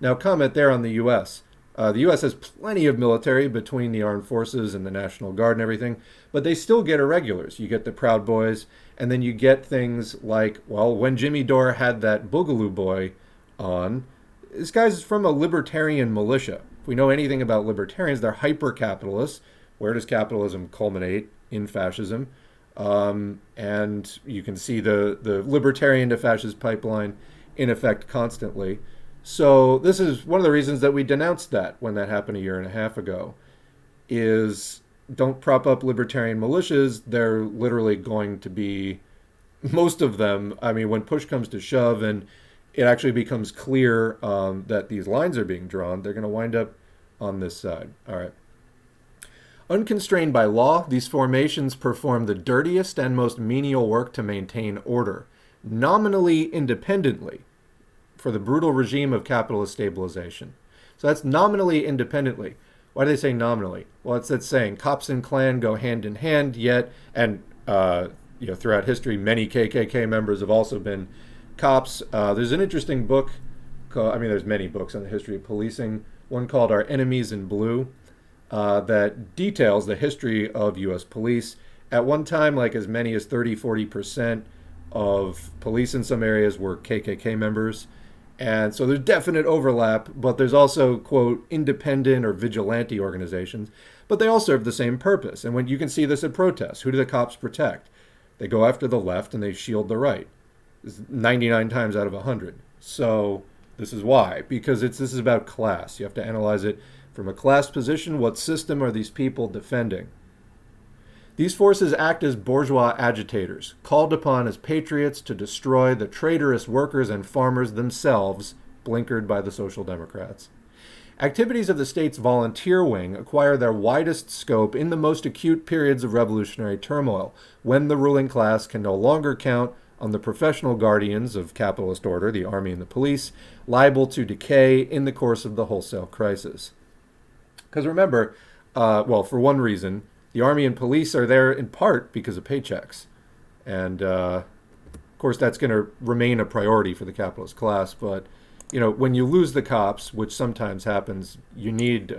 Now, comment there on the U.S. The U.S. has plenty of military between the armed forces and the National Guard and everything, but they still get irregulars. You get the Proud Boys, and then you get things like, well, when Jimmy Dore had that Boogaloo Boy on, this guy's from a libertarian militia. If we know anything about libertarians, they're hyper-capitalists. Where does capitalism culminate? In fascism. And you can see the libertarian to fascist pipeline in effect constantly. So this is one of the reasons that we denounced that when that happened a year and a half ago, is don't prop up libertarian militias. They're literally going to be, most of them, I mean, when push comes to shove and it actually becomes clear that these lines are being drawn, they're going to wind up on this side. All right. Unconstrained by law, these formations perform the dirtiest and most menial work to maintain order, nominally independently, for the brutal regime of capitalist stabilization. So that's nominally independently. Why do they say nominally? Well, it's that saying, cops and Klan go hand in hand, yet, and throughout history, many KKK members have also been cops. There's an interesting book, there's many books on the history of policing, one called Our Enemies in Blue, that details the history of U.S. police. At one time, like as many as 30-40% of police in some areas were KKK members. And so there's definite overlap, but there's also, quote, independent or vigilante organizations, but they all serve the same purpose. And when you can see this at protests, who do the cops protect? They go after the left and they shield the right. 99 times out of 100. So This is why. Because this is about class. You have to analyze it from a class position. What system are these people defending? These forces act as bourgeois agitators, called upon as patriots to destroy the traitorous workers and farmers themselves, blinkered by the Social Democrats. Activities of the state's volunteer wing acquire their widest scope in the most acute periods of revolutionary turmoil, when the ruling class can no longer count on the professional guardians of capitalist order, the army and the police, liable to decay in the course of the wholesale crisis. Because remember, for one reason, the army and police are there in part because of paychecks. And, of course, that's going to remain a priority for the capitalist class. But, when you lose the cops, which sometimes happens, you need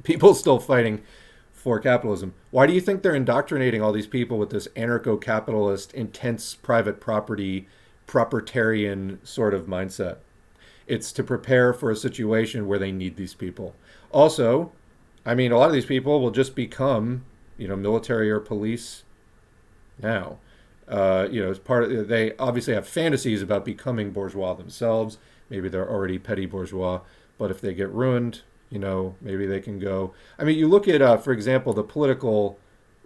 people still fighting for capitalism. Why do you think they're indoctrinating all these people with this anarcho-capitalist, intense private property, propertarian sort of mindset? It's to prepare for a situation where they need these people. Also, a lot of these people will just become, military or police now. As part of, they obviously have fantasies about becoming bourgeois themselves. Maybe they're already petty bourgeois, but if they get ruined, maybe they can go. You look at, for example, the political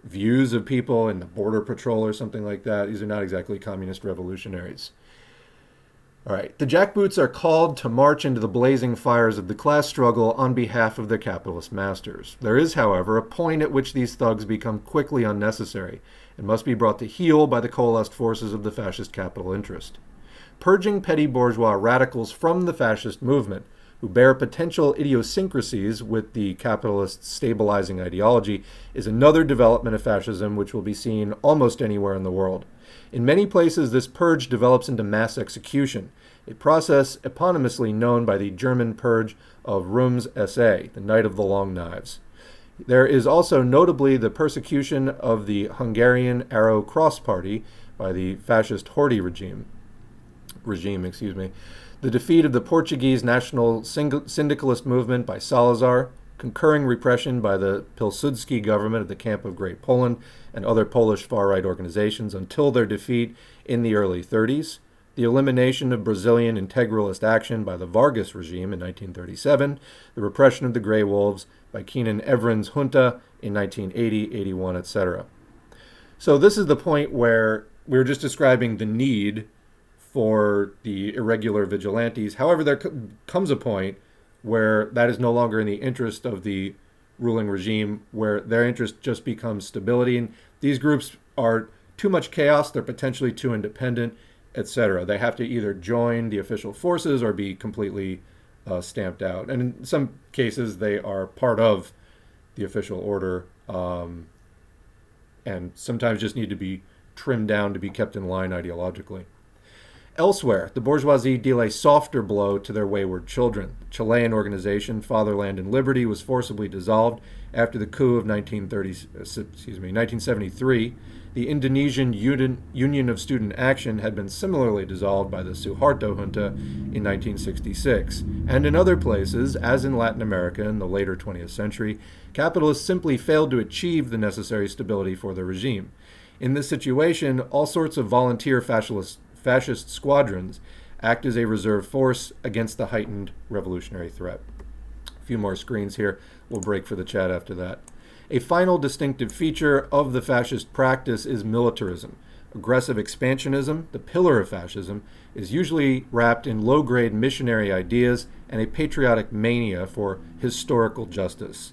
views of people in the Border Patrol or something like that. These are not exactly communist revolutionaries. All right. The jackboots are called to march into the blazing fires of the class struggle on behalf of their capitalist masters. There is, however, a point at which these thugs become quickly unnecessary and must be brought to heel by the coalesced forces of the fascist capital interest. Purging petty bourgeois radicals from the fascist movement, who bear potential idiosyncrasies with the capitalist stabilizing ideology, is another development of fascism which will be seen almost anywhere in the world. In many places, this purge develops into mass execution, a process eponymously known by the German purge of Röhm's SA, the Night of the Long Knives. There is also notably the persecution of the Hungarian Arrow Cross Party by the fascist Horthy regime, the defeat of the Portuguese national syndicalist movement by Salazar, concurring repression by the Pilsudski government at the camp of Great Poland and other Polish far-right organizations until their defeat in the early 30s, the elimination of Brazilian integralist action by the Vargas regime in 1937, the repression of the Grey Wolves by Kenan Evren's junta in 1980, 81, etc. So this is the point where we were just describing the need for the irregular vigilantes. However, there comes a point where that is no longer in the interest of the ruling regime, where their interest just becomes stability. And these groups are too much chaos, they're potentially too independent, etc. They have to either join the official forces or be completely stamped out. And in some cases, they are part of the official order and sometimes just need to be trimmed down to be kept in line ideologically. Elsewhere, the bourgeoisie deal a softer blow to their wayward children. The Chilean organization Fatherland and Liberty was forcibly dissolved after the coup of 1973. The Indonesian Union of Student Action had been similarly dissolved by the Suharto junta in 1966. And in other places, as in Latin America in the later 20th century, capitalists simply failed to achieve the necessary stability for the regime. In this situation, all sorts of volunteer fascist squadrons act as a reserve force against the heightened revolutionary threat. A few more screens here. We'll break for the chat after that. A final distinctive feature of the fascist practice is militarism. Aggressive expansionism, the pillar of fascism, is usually wrapped in low-grade missionary ideas and a patriotic mania for historical justice.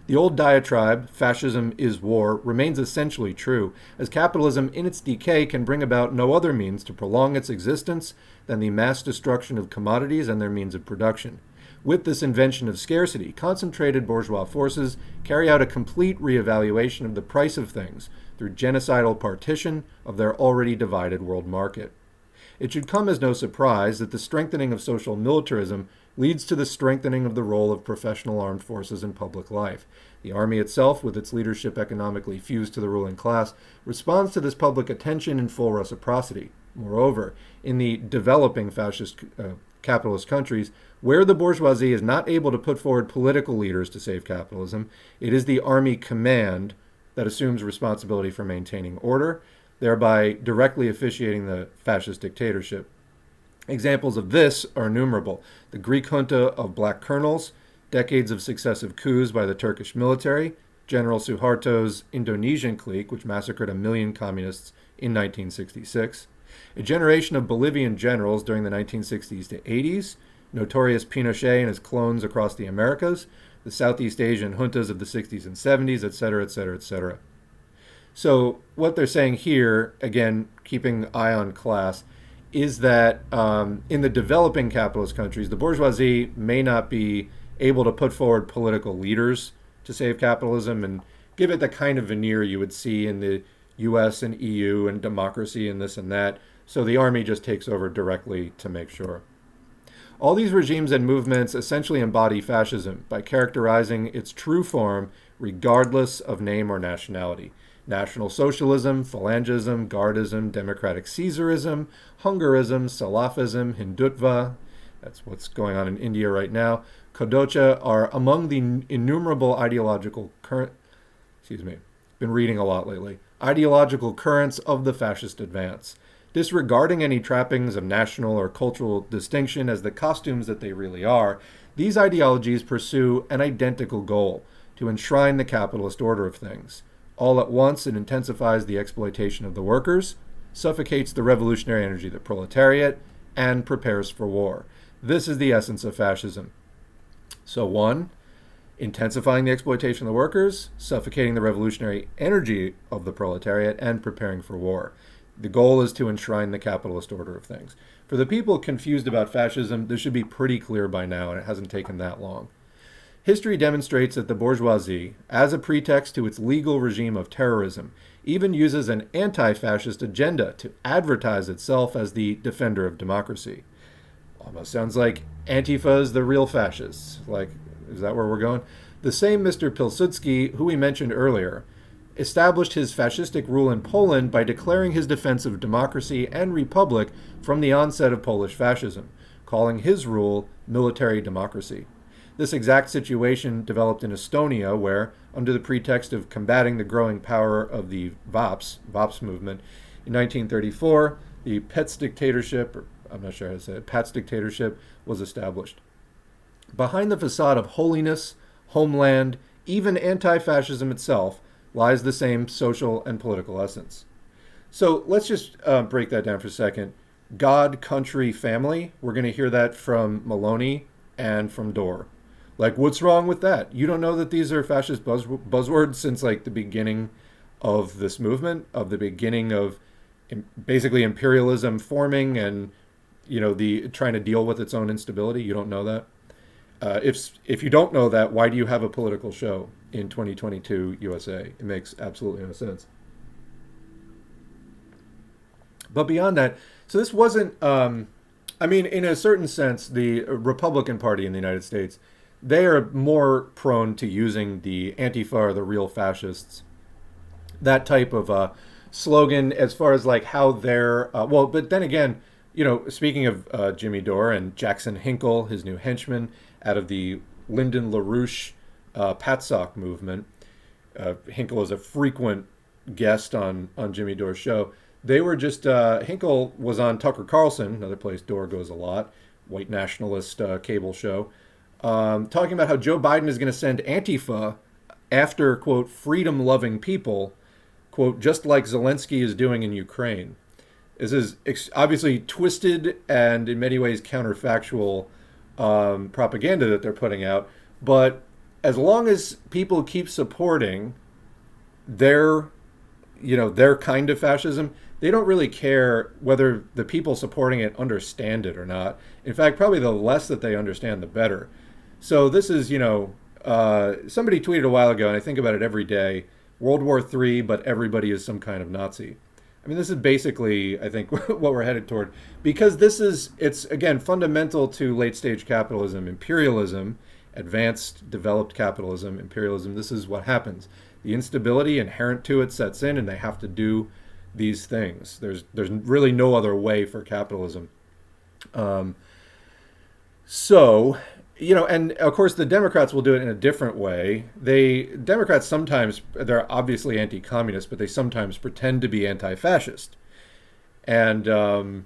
The old diatribe, fascism is war, remains essentially true, as capitalism in its decay can bring about no other means to prolong its existence than the mass destruction of commodities and their means of production. With this invention of scarcity, concentrated bourgeois forces carry out a complete reevaluation of the price of things through genocidal partition of their already divided world market. It should come as no surprise that the strengthening of social militarism leads to the strengthening of the role of professional armed forces in public life. The army itself, with its leadership economically fused to the ruling class, responds to this public attention in full reciprocity. Moreover, in the developing fascist capitalist countries, where the bourgeoisie is not able to put forward political leaders to save capitalism, it is the army command that assumes responsibility for maintaining order, thereby directly officiating the fascist dictatorship. Examples of this are innumerable. The Greek junta of black colonels, decades of successive coups by the Turkish military, General Suharto's Indonesian clique, which massacred 1 million communists in 1966, a generation of Bolivian generals during the 1960s to 80s, notorious Pinochet and his clones across the Americas, the Southeast Asian juntas of the 60s and 70s, etc., etc., etc. So what they're saying here, again, keeping an eye on class, is that in the developing capitalist countries, the bourgeoisie may not be able to put forward political leaders to save capitalism and give it the kind of veneer you would see in the US and EU and democracy and this and that. So the army just takes over directly to make sure. All these regimes and movements essentially embody fascism by characterizing its true form regardless of name or nationality. National Socialism, Phalangism, Guardism, Democratic Caesarism, Hungarism, Salafism, Hindutva, that's what's going on in India right now, Kodocha are among the innumerable ideological been reading a lot lately, ideological currents of the fascist advance, disregarding any trappings of national or cultural distinction as the costumes that they really are. These ideologies pursue an identical goal, to enshrine the capitalist order of things. All at once, it intensifies the exploitation of the workers, suffocates the revolutionary energy of the proletariat, and prepares for war. This is the essence of fascism. So 1, intensifying the exploitation of the workers, suffocating the revolutionary energy of the proletariat, and preparing for war. The goal is to enshrine the capitalist order of things. For the people confused about fascism, this should be pretty clear by now, and it hasn't taken that long. History demonstrates that the bourgeoisie, as a pretext to its legal regime of terrorism, even uses an anti-fascist agenda to advertise itself as the defender of democracy. Almost sounds like Antifa is the real fascists. Like, is that where we're going? The same Mr. Pilsudski, who we mentioned earlier, established his fascistic rule in Poland by declaring his defense of democracy and republic from the onset of Polish fascism, calling his rule military democracy. This exact situation developed in Estonia, where, under the pretext of combating the growing power of the VOPs movement, in 1934, the Pets dictatorship, or I'm not sure how to say it, Pats dictatorship, was established. Behind the facade of holiness, homeland, even anti-fascism itself, lies the same social and political essence. So let's just break that down for a second. God, country, family, we're going to hear that from Maloney and from Dore. Like, what's wrong with that? You don't know that these are fascist buzzwords since, like, the beginning of this movement, of the beginning of basically imperialism forming and, you know, the trying to deal with its own instability? You don't know that? If you don't know that, why do you have a political show in 2022 USA? It makes absolutely no sense. But beyond that, so this wasn't, I mean, in a certain sense, the Republican Party in the United States, they are more prone to using the Antifa or the real fascists, that type of slogan as far as like how they're, well, but then again, you know, speaking of Jimmy Dore and Jackson Hinkle, his new henchman out of the Lyndon LaRouche Patsock movement, Hinkle is a frequent guest on Jimmy Dore's show. They were just, Hinkle was on Tucker Carlson, another place Dore goes a lot, white nationalist cable show, talking about how Joe Biden is going to send Antifa after, quote, freedom-loving people, quote, just like Zelensky is doing in Ukraine. This is obviously twisted and in many ways counterfactual propaganda that they're putting out. But as long as people keep supporting their kind of fascism, they don't really care whether the people supporting it understand it or not. In fact, probably the less that they understand, the better. So this is, somebody tweeted a while ago, and I think about it every day, World War III, but everybody is some kind of Nazi. I mean, this is basically, I think, what we're headed toward. Because it's, again, fundamental to late-stage capitalism, imperialism, advanced, developed capitalism, imperialism. This is what happens. The instability inherent to it sets in, and they have to do these things. There's really no other way for capitalism. And of course the Democrats will do it in a different way. Democrats sometimes, they're obviously anti-communist, but they sometimes pretend to be anti-fascist. And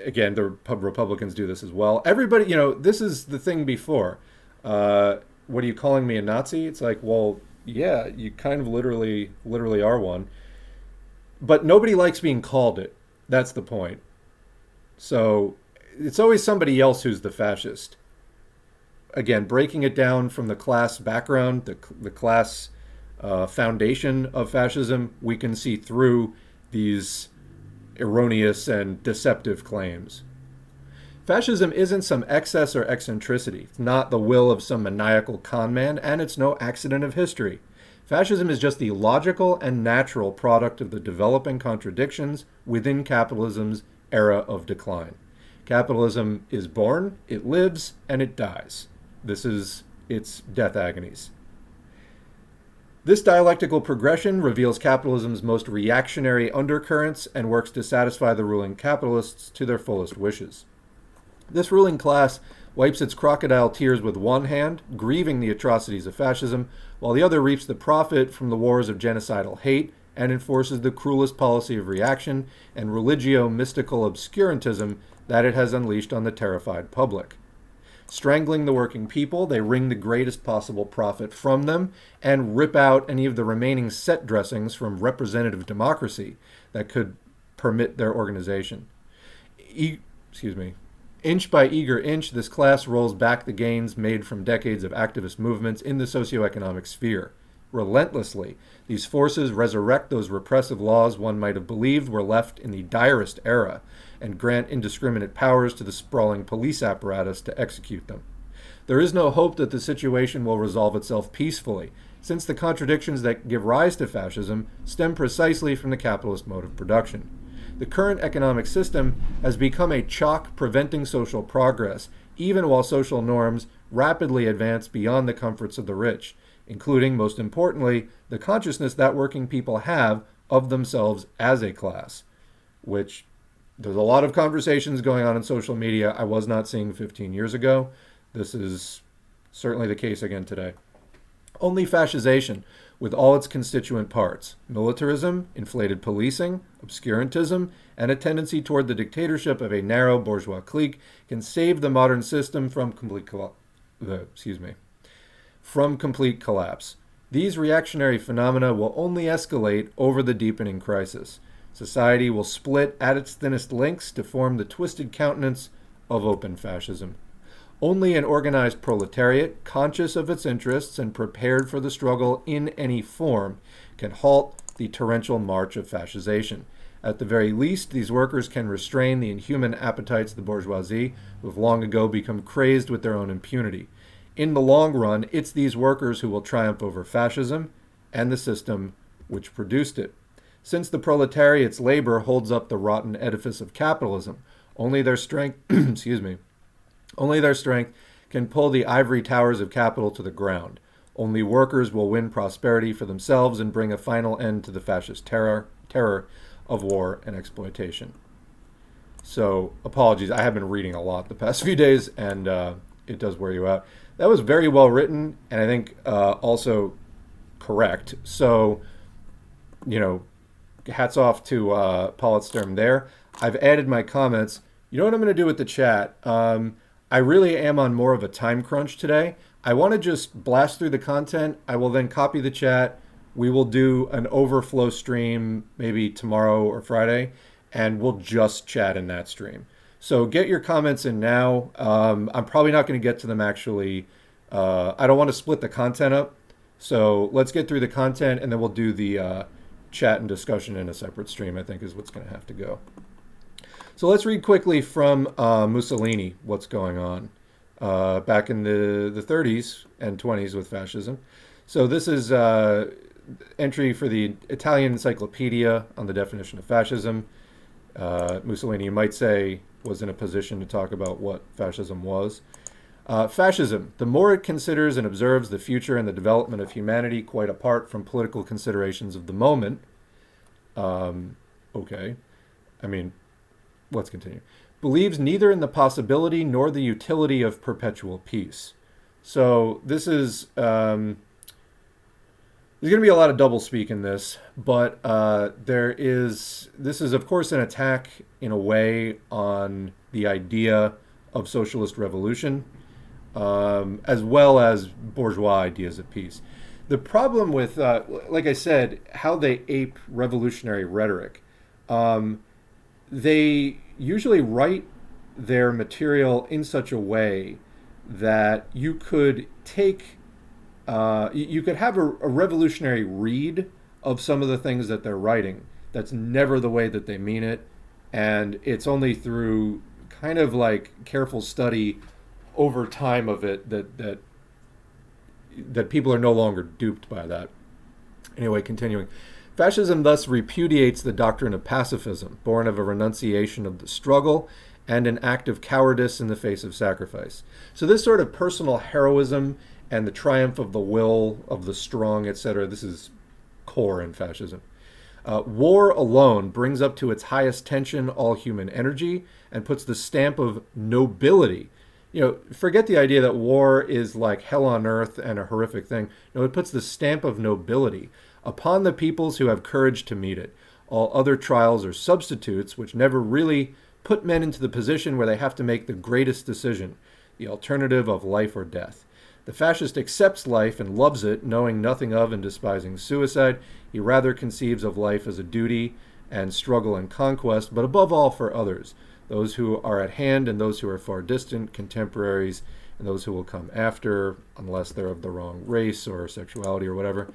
again, the Republicans do this as well. Everybody, this is the thing before. What are you calling me, a Nazi? It's like, well, yeah, you kind of literally are one. But nobody likes being called it. That's the point. So it's always somebody else who's the fascist. Again, breaking it down from the class background, the class foundation of fascism, we can see through these erroneous and deceptive claims. Fascism isn't some excess or eccentricity. It's not the will of some maniacal con man, and it's no accident of history. Fascism is just the logical and natural product of the developing contradictions within capitalism's era of decline. Capitalism is born, it lives, and it dies. This is its death agonies. This dialectical progression reveals capitalism's most reactionary undercurrents and works to satisfy the ruling capitalists to their fullest wishes. This ruling class wipes its crocodile tears with one hand, grieving the atrocities of fascism, while the other reaps the profit from the wars of genocidal hate and enforces the cruelest policy of reaction and religio-mystical obscurantism that it has unleashed on the terrified public. Strangling the working people, they wring the greatest possible profit from them and rip out any of the remaining set dressings from representative democracy that could permit their organization. Inch by eager inch, this class rolls back the gains made from decades of activist movements in the socioeconomic sphere. Relentlessly, these forces resurrect those repressive laws one might have believed were left in the direst era and grant indiscriminate powers to the sprawling police apparatus to execute them. There is no hope that the situation will resolve itself peacefully, since the contradictions that give rise to fascism stem precisely from the capitalist mode of production. The current economic system has become a chock preventing social progress, even while social norms rapidly advance beyond the comforts of the rich, including, most importantly, the consciousness that working people have of themselves as a class, which there's a lot of conversations going on in social media I was not seeing 15 years ago. This is certainly the case again today. Only fascism, with all its constituent parts, militarism, inflated policing, obscurantism, and a tendency toward the dictatorship of a narrow bourgeois clique, can save the modern system from complete collapse. These reactionary phenomena will only escalate over the deepening crisis. Society will split at its thinnest links to form the twisted countenance of open fascism. Only an organized proletariat, conscious of its interests and prepared for the struggle in any form, can halt the torrential march of fascisation. At the very least, these workers can restrain the inhuman appetites of the bourgeoisie, who have long ago become crazed with their own impunity. In the long run, it's these workers who will triumph over fascism and the system which produced it. Since the proletariat's labor holds up the rotten edifice of capitalism, only their strength, only their strength can pull the ivory towers of capital to the ground. Only workers will win prosperity for themselves and bring a final end to the fascist terror of war and exploitation. So, apologies, I have been reading a lot the past few days, and it does wear you out. That was very well written, and I think also correct. So, hats off to Politsturm there. I've added my comments. You know what I'm going to do with the chat? I really am on more of a time crunch today. I want to just blast through the content. I will then copy the chat. We will do an overflow stream maybe tomorrow or Friday, and we'll just chat in that stream. So get your comments in now. I'm probably not going to get to them actually. I don't want to split the content up. So let's get through the content, and then we'll do the chat and discussion in a separate stream, I think is what's going to have to go. So let's read quickly from Mussolini, what's going on back in the 30s and 20s with fascism. So this is entry for the Italian Encyclopedia on the definition of fascism. Mussolini, you might say, was in a position to talk about what fascism was. Fascism, the more it considers and observes the future and the development of humanity quite apart from political considerations of the moment. Let's continue. Believes neither in the possibility nor the utility of perpetual peace. So this is There's going to be a lot of doublespeak in this, but this is, of course, an attack in a way on the idea of socialist revolution, as well as bourgeois ideas of peace. The problem with, like I said, how they ape revolutionary rhetoric, they usually write their material in such a way that you could take, you could have a revolutionary read of some of the things that they're writing. That's never the way that they mean it, and it's only through kind of like careful study over time of it that people are no longer duped by that. Anyway, continuing. Fascism thus repudiates the doctrine of pacifism, born of a renunciation of the struggle and an act of cowardice in the face of sacrifice. So this sort of personal heroism and the triumph of the will of the strong, etc., this is core in fascism. War alone brings up to its highest tension all human energy and puts the stamp of nobility. Forget the idea that war is like hell on earth and a horrific thing. No, it puts the stamp of nobility upon the peoples who have courage to meet it. All other trials are substitutes which never really put men into the position where they have to make the greatest decision, the alternative of life or death. The fascist accepts life and loves it, knowing nothing of and despising suicide. He rather conceives of life as a duty and struggle and conquest, but above all for others, those who are at hand and those who are far distant, contemporaries, and those who will come after, unless they're of the wrong race or sexuality or whatever.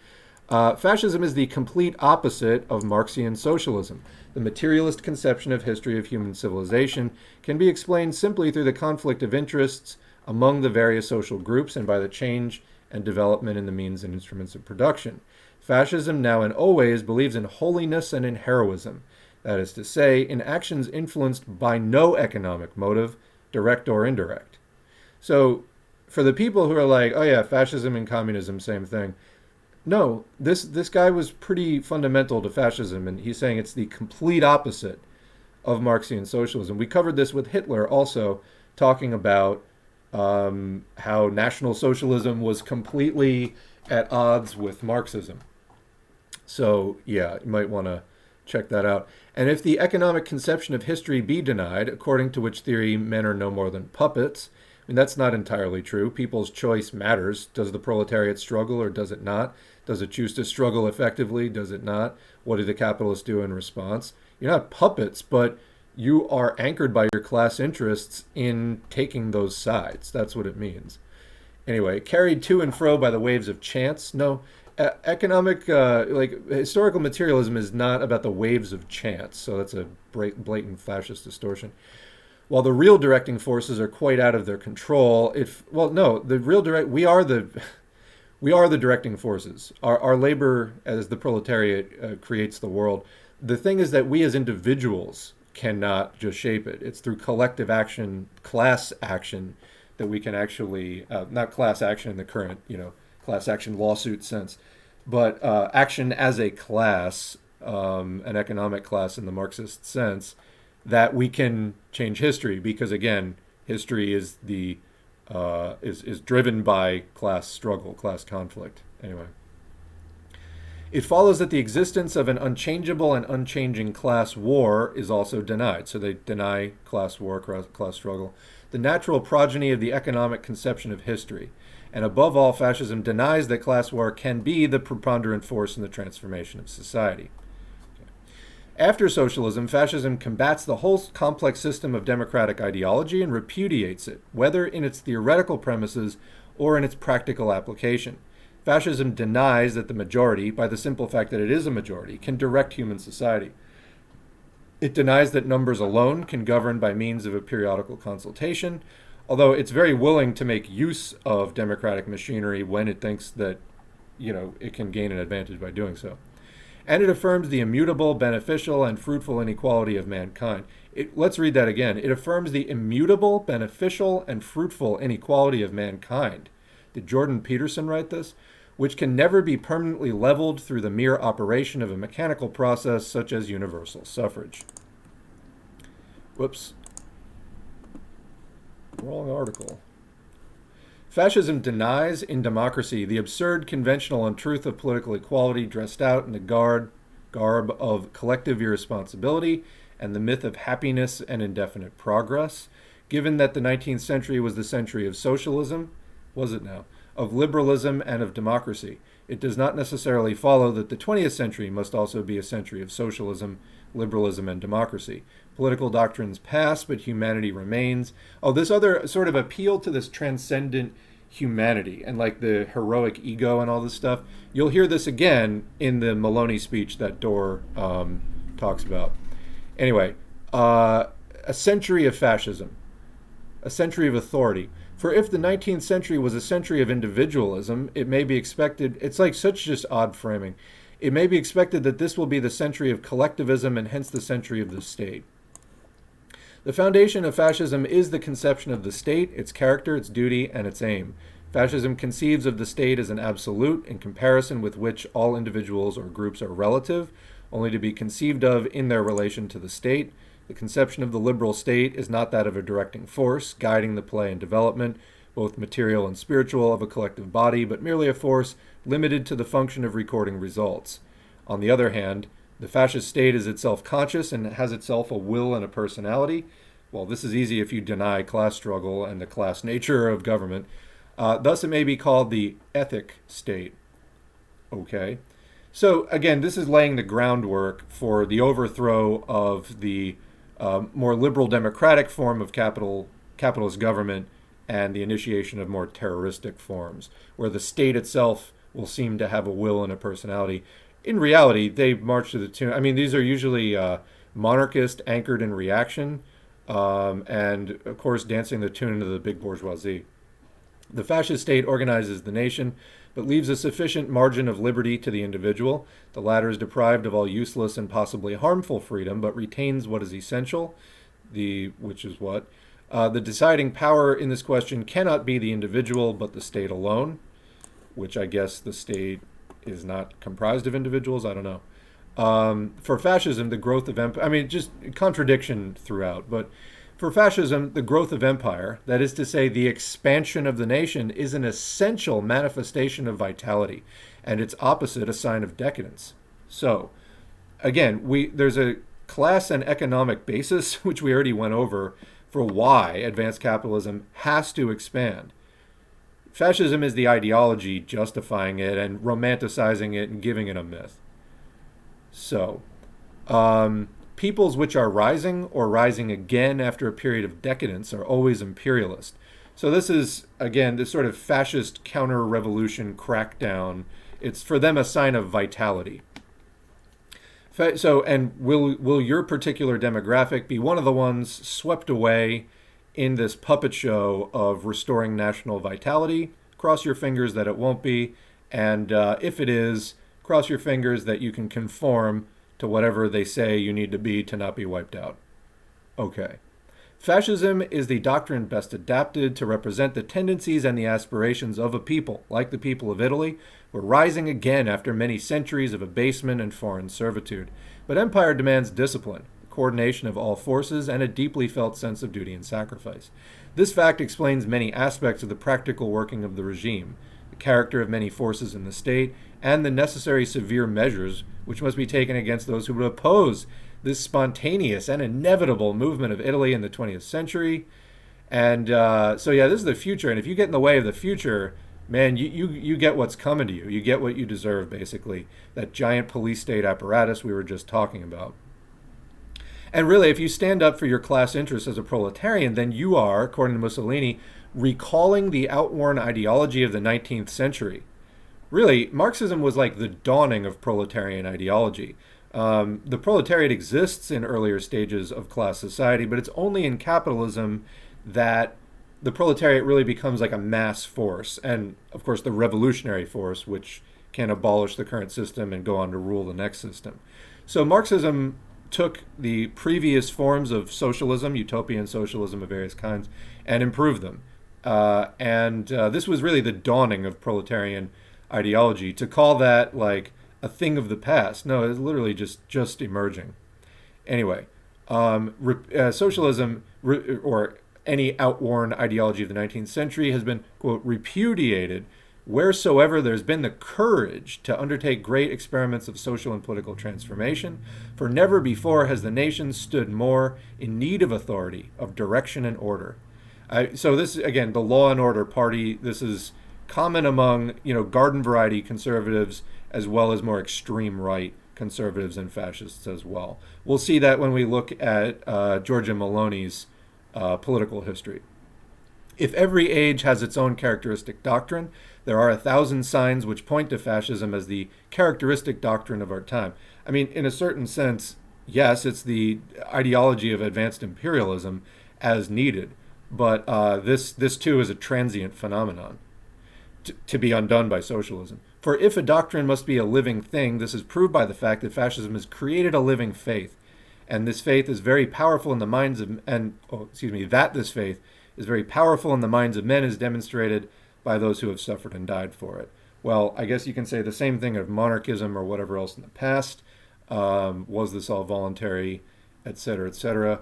Fascism is the complete opposite of Marxian socialism. The materialist conception of history of human civilization can be explained simply through the conflict of interests among the various social groups and by the change and development in the means and instruments of production. Fascism now and always believes in holiness and in heroism, that is to say, in actions influenced by no economic motive, direct or indirect. So for the people who are like, oh yeah, fascism and communism, same thing, no, this guy was pretty fundamental to fascism, and he's saying it's the complete opposite of Marxian socialism. We covered this with Hitler also, talking about how National Socialism was completely at odds with Marxism. So, yeah, you might want to check that out. And if the economic conception of history be denied, according to which theory men are no more than puppets, I mean, that's not entirely true. People's choice matters. Does the proletariat struggle or does it not? Does it choose to struggle effectively? Does it not? What do the capitalists do in response? You're not puppets, but you are anchored by your class interests in taking those sides. That's what it means. Anyway, carried to and fro by the waves of chance. No, historical materialism is not about the waves of chance. So that's a blatant fascist distortion. While the real directing forces are quite out of their control, we are the directing forces. Our labor as the proletariat creates the world. The thing is that we as individuals cannot just shape it. It's through collective action, class action, that we can actually, not class action in the current, class action lawsuit sense, but action as a class, an economic class in the Marxist sense, that we can change history, because again, history is is driven by class struggle, class conflict. Anyway, it follows that the existence of an unchangeable and unchanging class war is also denied. So they deny class war, class struggle, the natural progeny of the economic conception of history. And above all, fascism denies that class war can be the preponderant force in the transformation of society. After socialism, fascism combats the whole complex system of democratic ideology and repudiates it, whether in its theoretical premises or in its practical application. Fascism denies that the majority, by the simple fact that it is a majority, can direct human society. It denies that numbers alone can govern by means of a periodical consultation, although it's very willing to make use of democratic machinery when it thinks that, it can gain an advantage by doing so. And it affirms the immutable, beneficial, and fruitful inequality of mankind. Let's read that again. It affirms the immutable, beneficial, and fruitful inequality of mankind. Did Jordan Peterson write this? Which can never be permanently leveled through the mere operation of a mechanical process such as universal suffrage. Whoops. Wrong article. Fascism denies in democracy the absurd conventional untruth of political equality dressed out in the garb of collective irresponsibility and the myth of happiness and indefinite progress. Given that the 19th century was the century of socialism, was it now, of liberalism and of democracy, it does not necessarily follow that the 20th century must also be a century of socialism, liberalism, and democracy. Political doctrines pass, but humanity remains. Oh, this other sort of appeal to this transcendent humanity and like the heroic ego and all this stuff. You'll hear this again in the Maloney speech that Dore talks about. Anyway, a century of fascism, a century of authority. For if the 19th century was a century of individualism, it may be expected, it's like such just odd framing, it may be expected that this will be the century of collectivism and hence the century of the state. The foundation of fascism is the conception of the state, its character, its duty, and its aim. Fascism conceives of the state as an absolute, in comparison with which all individuals or groups are relative, only to be conceived of in their relation to the state. The conception of the liberal state is not that of a directing force, guiding the play and development, both material and spiritual, of a collective body, but merely a force limited to the function of recording results. On the other hand, the fascist state is itself conscious and has itself a will and a personality. Well, this is easy if you deny class struggle and the class nature of government. Thus, it may be called the ethic state. Okay. So, again, this is laying the groundwork for the overthrow of the more liberal democratic form of capitalist government and the initiation of more terroristic forms, where the state itself will seem to have a will and a personality. In reality, they march to the tune. I mean, these are usually monarchist, anchored in reaction, and, of course, dancing the tune of the big bourgeoisie. The fascist state organizes the nation, but leaves a sufficient margin of liberty to the individual. The latter is deprived of all useless and possibly harmful freedom, but retains what is essential, which is what? The deciding power in this question cannot be the individual, but the state alone, which I guess the state is not comprised of individuals. I don't know. For fascism, the growth of empire, I mean, just contradiction throughout, but for fascism, the growth of empire, that is to say, the expansion of the nation, is an essential manifestation of vitality, and its opposite a sign of decadence. So, again, there's a class and economic basis, which we already went over, for why advanced capitalism has to expand. Fascism is the ideology justifying it and romanticizing it and giving it a myth. So, peoples which are rising or rising again after a period of decadence are always imperialist. So this is, again, this sort of fascist counter-revolution crackdown. It's for them a sign of vitality. So, and will your particular demographic be one of the ones swept away in this puppet show of restoring national vitality? Cross your fingers that it won't be. And if it is, cross your fingers that you can conform to whatever they say you need to be to not be wiped out. Okay. Fascism is the doctrine best adapted to represent the tendencies and the aspirations of a people, like the people of Italy, were rising again after many centuries of abasement and foreign servitude. But empire demands discipline, coordination of all forces, and a deeply felt sense of duty and sacrifice. This fact explains many aspects of the practical working of the regime, the character of many forces in the state, and the necessary severe measures which must be taken against those who would oppose this spontaneous and inevitable movement of Italy in the 20th century. And so, yeah, this is the future. And if you get in the way of the future, man, you get what's coming to you. You get what you deserve, basically. That giant police state apparatus we were just talking about. And really, if you stand up for your class interests as a proletarian, then you are, according to Mussolini, recalling the outworn ideology of the 19th century. Really, Marxism was like the dawning of proletarian ideology. The proletariat exists in earlier stages of class society, but it's only in capitalism that the proletariat really becomes like a mass force, and of course the revolutionary force, which can abolish the current system and go on to rule the next system. So Marxism took the previous forms of socialism, utopian socialism of various kinds, and improved them. This was really the dawning of proletarian ideology. To call that like a thing of the past, no, it's literally just emerging. Anyway, socialism or any outworn ideology of the 19th century has been, quote, repudiated wheresoever there's been the courage to undertake great experiments of social and political transformation, for never before has the nation stood more in need of authority, of direction and order. So this, again, the Law and Order Party, this is common among, garden variety conservatives as well as more extreme right conservatives and fascists as well. We'll see that when we look at Georgia Maloney's political history. If every age has its own characteristic doctrine, there are 1,000 signs which point to fascism as the characteristic doctrine of our time. I mean, in a certain sense, yes, it's the ideology of advanced imperialism as needed, but this too is a transient phenomenon to be undone by socialism. For if a doctrine must be a living thing, this is proved by the fact that fascism has created a living faith, and this faith is very powerful in the minds of, that this faith is very powerful in the minds of men is demonstrated by those who have suffered and died for it. Well, I guess you can say the same thing of monarchism or whatever else in the past. Was this all voluntary, et cetera, et cetera?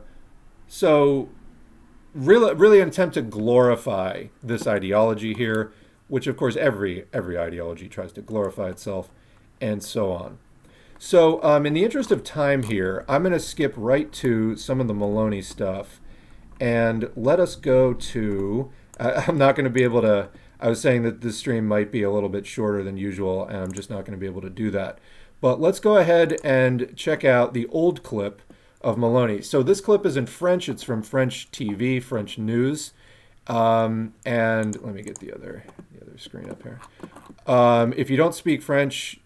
So really an attempt to glorify this ideology here, which of course every ideology tries to glorify itself, and so on. So in the interest of time here, I'm going to skip right to some of the Maloney stuff, and let us go to, I'm not going to be able to, I was saying that this stream might be a little bit shorter than usual, and I'm just not going to be able to do that. But let's go ahead and check out the old clip of Maloney. So this clip is in French. It's from French TV, French news. And let me get the other screen up here. If you don't speak French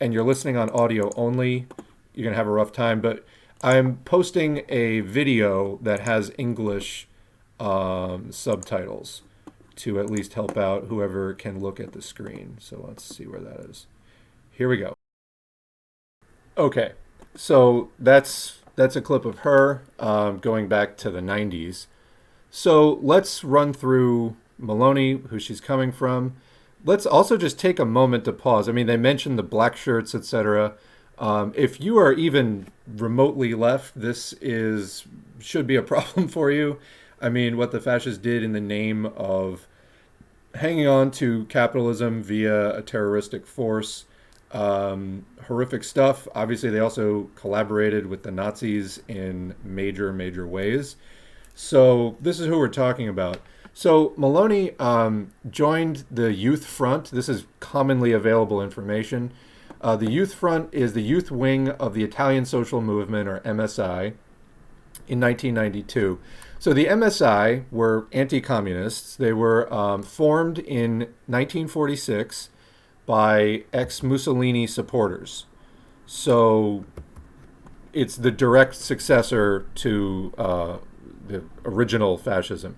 and you're listening on audio only, you're going to have a rough time. But I'm posting a video that has English subtitles to at least help out whoever can look at the screen. So let's see where that is. Here we go. Okay, so that's a clip of her going back to the 90s. So let's run through Maloney, who she's coming from. Let's also just take a moment to pause. I mean, they mentioned the black shirts, etc. If you are even remotely left, this should be a problem for you. I mean, what the fascists did in the name of hanging on to capitalism via a terroristic force, horrific stuff. Obviously, they also collaborated with the Nazis in major ways. So this is who we're talking about. So Maloney joined the Youth Front. This is commonly available information. The Youth Front is the youth wing of the Italian Social Movement, or MSI, in 1992. So the MSI were anti-communists. They were formed in 1946 by ex-Mussolini supporters. So it's the direct successor to the original fascism.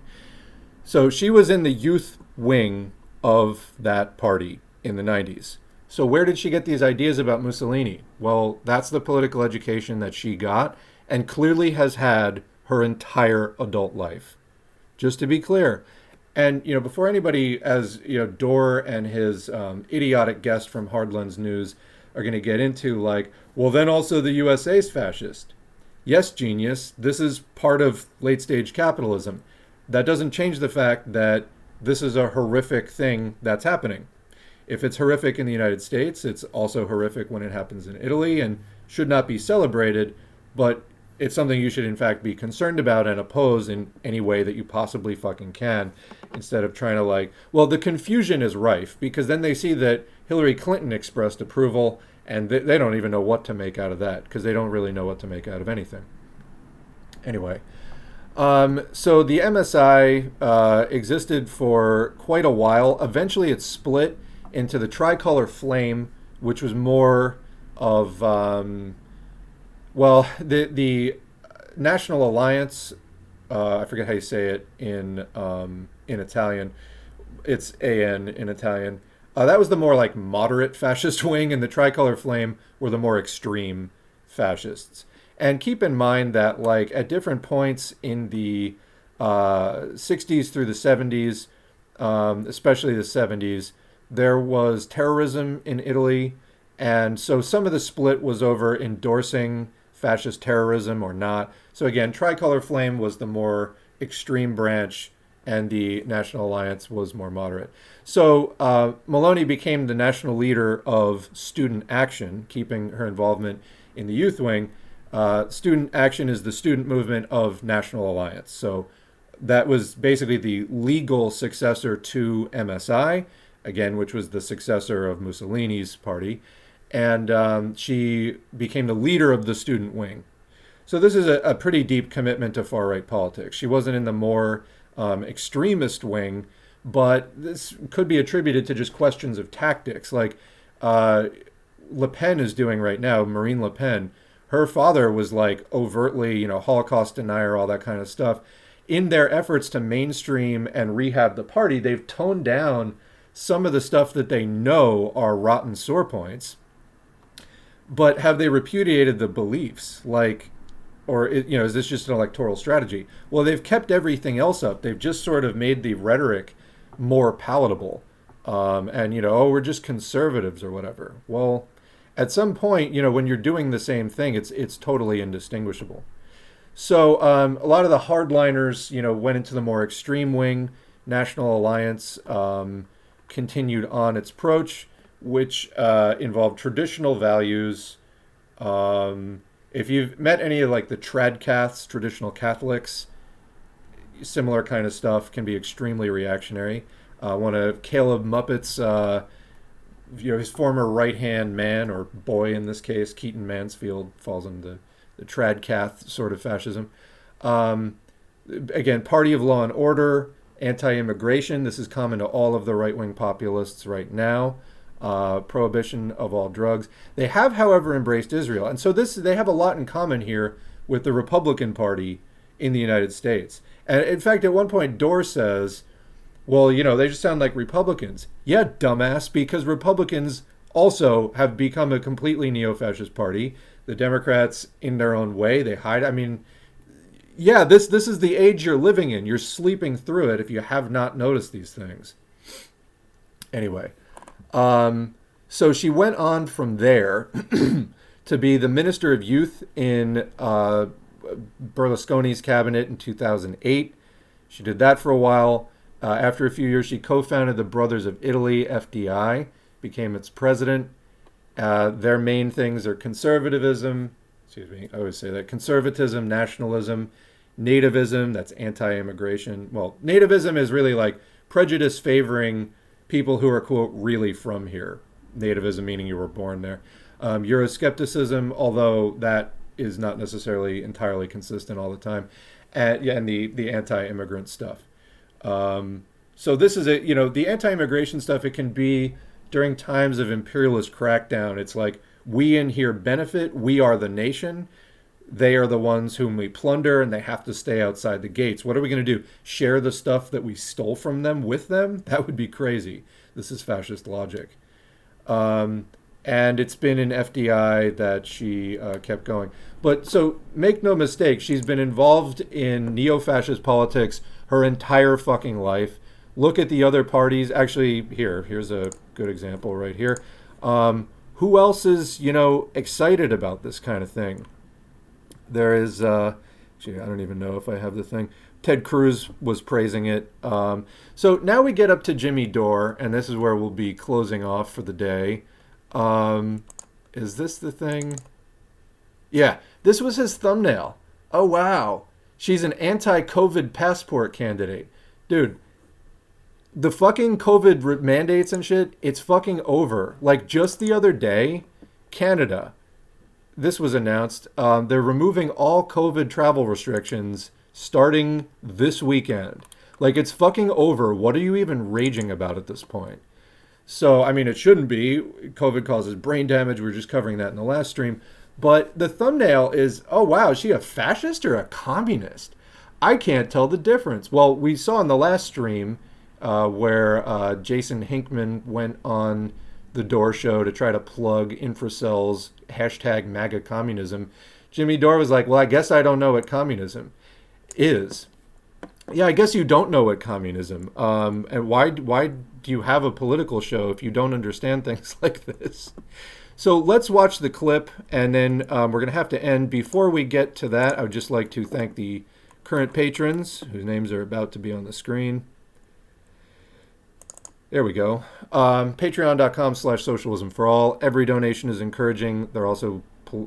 So she was in the youth wing of that party in the 90s. So where did she get these ideas about Mussolini? Well, that's the political education that she got and clearly has had her entire adult life. Just to be clear. And, before anybody, as, Dore and his idiotic guest from Hardlands News are going to get into, like, well, then also the USA's fascist. Yes, genius, this is part of late-stage capitalism. That doesn't change the fact that this is a horrific thing that's happening. If it's horrific in the United States, it's also horrific when it happens in Italy and should not be celebrated, but it's something you should, in fact, be concerned about and oppose in any way that you possibly fucking can, instead of trying to the confusion is rife, because then they see that Hillary Clinton expressed approval, and they don't even know what to make out of that, because they don't really know what to make out of anything. Anyway, so the MSI existed for quite a while. Eventually it split into the Tricolor Flame, which was more of... the National Alliance, I forget how you say it in Italian. It's AN in Italian. That was the more moderate fascist wing, and the Tricolor Flame were the more extreme fascists. And keep in mind that at different points in the 60s through the 70s, especially the 70s, there was terrorism in Italy. And so some of the split was over endorsing fascist terrorism or not. So again, Tricolor Flame was the more extreme branch, and the National Alliance was more moderate. So Maloney became the national leader of Student Action, keeping her involvement in the youth wing. Student Action is the student movement of National Alliance. So that was basically the legal successor to MSI, again, which was the successor of Mussolini's party. And she became the leader of the student wing. So this is a pretty deep commitment to far-right politics. She wasn't in the more extremist wing, but this could be attributed to just questions of tactics. Like Le Pen is doing right now, Marine Le Pen. Her father was like overtly, Holocaust denier, all that kind of stuff. In their efforts to mainstream and rehab the party, they've toned down some of the stuff that they know are rotten sore points. But have they repudiated the beliefs? Or is this just an electoral strategy? Well, they've kept everything else up. They've just sort of made the rhetoric more palatable. We're just conservatives or whatever. Well, at some point, when you're doing the same thing, it's totally indistinguishable. So a lot of the hardliners, went into the more extreme wing. National Alliance continued on its approach, which involved traditional values. If you've met any of the Tradcaths, traditional Catholics, similar kind of stuff, can be extremely reactionary. One of Caleb Muppett's, his former right-hand man, or boy in this case, Keaton Mansfield, falls into the Tradcath sort of fascism. Again, Party of Law and Order, anti-immigration. This is common to all of the right-wing populists right now. Prohibition of all drugs. They have, however, embraced Israel. And so they have a lot in common here with the Republican Party in the United States. And in fact, at one point, Dore says, well, they just sound like Republicans. Yeah, dumbass, because Republicans also have become a completely neo-fascist party. The Democrats, in their own way, they hide. I mean, yeah, this is the age you're living in. You're sleeping through it if you have not noticed these things. Anyway. So she went on from there to be the Minister of Youth in Berlusconi's cabinet in 2008. She did that for a while. After a few years, she co-founded the Brothers of Italy, FDI, became its president. Their main things are conservatism, nationalism, nativism, that's anti-immigration. Well, nativism is really prejudice favoring people who are, quote, really from here. Nativism meaning you were born there. Euroscepticism, although that is not necessarily entirely consistent all the time. And the anti-immigrant stuff. So this is the anti-immigration stuff, it can be during times of imperialist crackdown. It's like, we in here benefit, we are the nation. They are the ones whom we plunder, and they have to stay outside the gates. What are we going to do? Share the stuff that we stole from them with them? That would be crazy. This is fascist logic. And it's been in FDI that she kept going. But so make no mistake, she's been involved in neo-fascist politics her entire fucking life. Look at the other parties. Actually, here's a good example right here. Who else is, excited about this kind of thing? There is, actually, I don't even know if I have the thing. Ted Cruz was praising it. So now we get up to Jimmy Dore, and this is where we'll be closing off for the day. Is this the thing? Yeah, this was his thumbnail. Oh, wow. She's an anti-COVID passport candidate. Dude, the fucking COVID mandates and shit, it's fucking over. Just the other day, Canada, this was announced, they're removing all COVID travel restrictions starting this weekend. It's fucking over. What are you even raging about at this point? So, I mean, it shouldn't be. COVID causes brain damage. We were just covering that in the last stream. But the thumbnail is, oh, wow, is she a fascist or a communist? I can't tell the difference. Well, we saw in the last stream where Jason Hinkman went on the Dore show to try to plug Infracel's hashtag MAGA communism. Jimmy Dore was like, well, I guess I don't know what communism is. Yeah, I guess you don't know what communism. And why do you have a political show if you don't understand things like this? So let's watch the clip, and then we're going to have to end. Before we get to that, I would just like to thank the current patrons, whose names are about to be on the screen. There we go. Patreon.com/socialism for all. Every donation is encouraging. They're also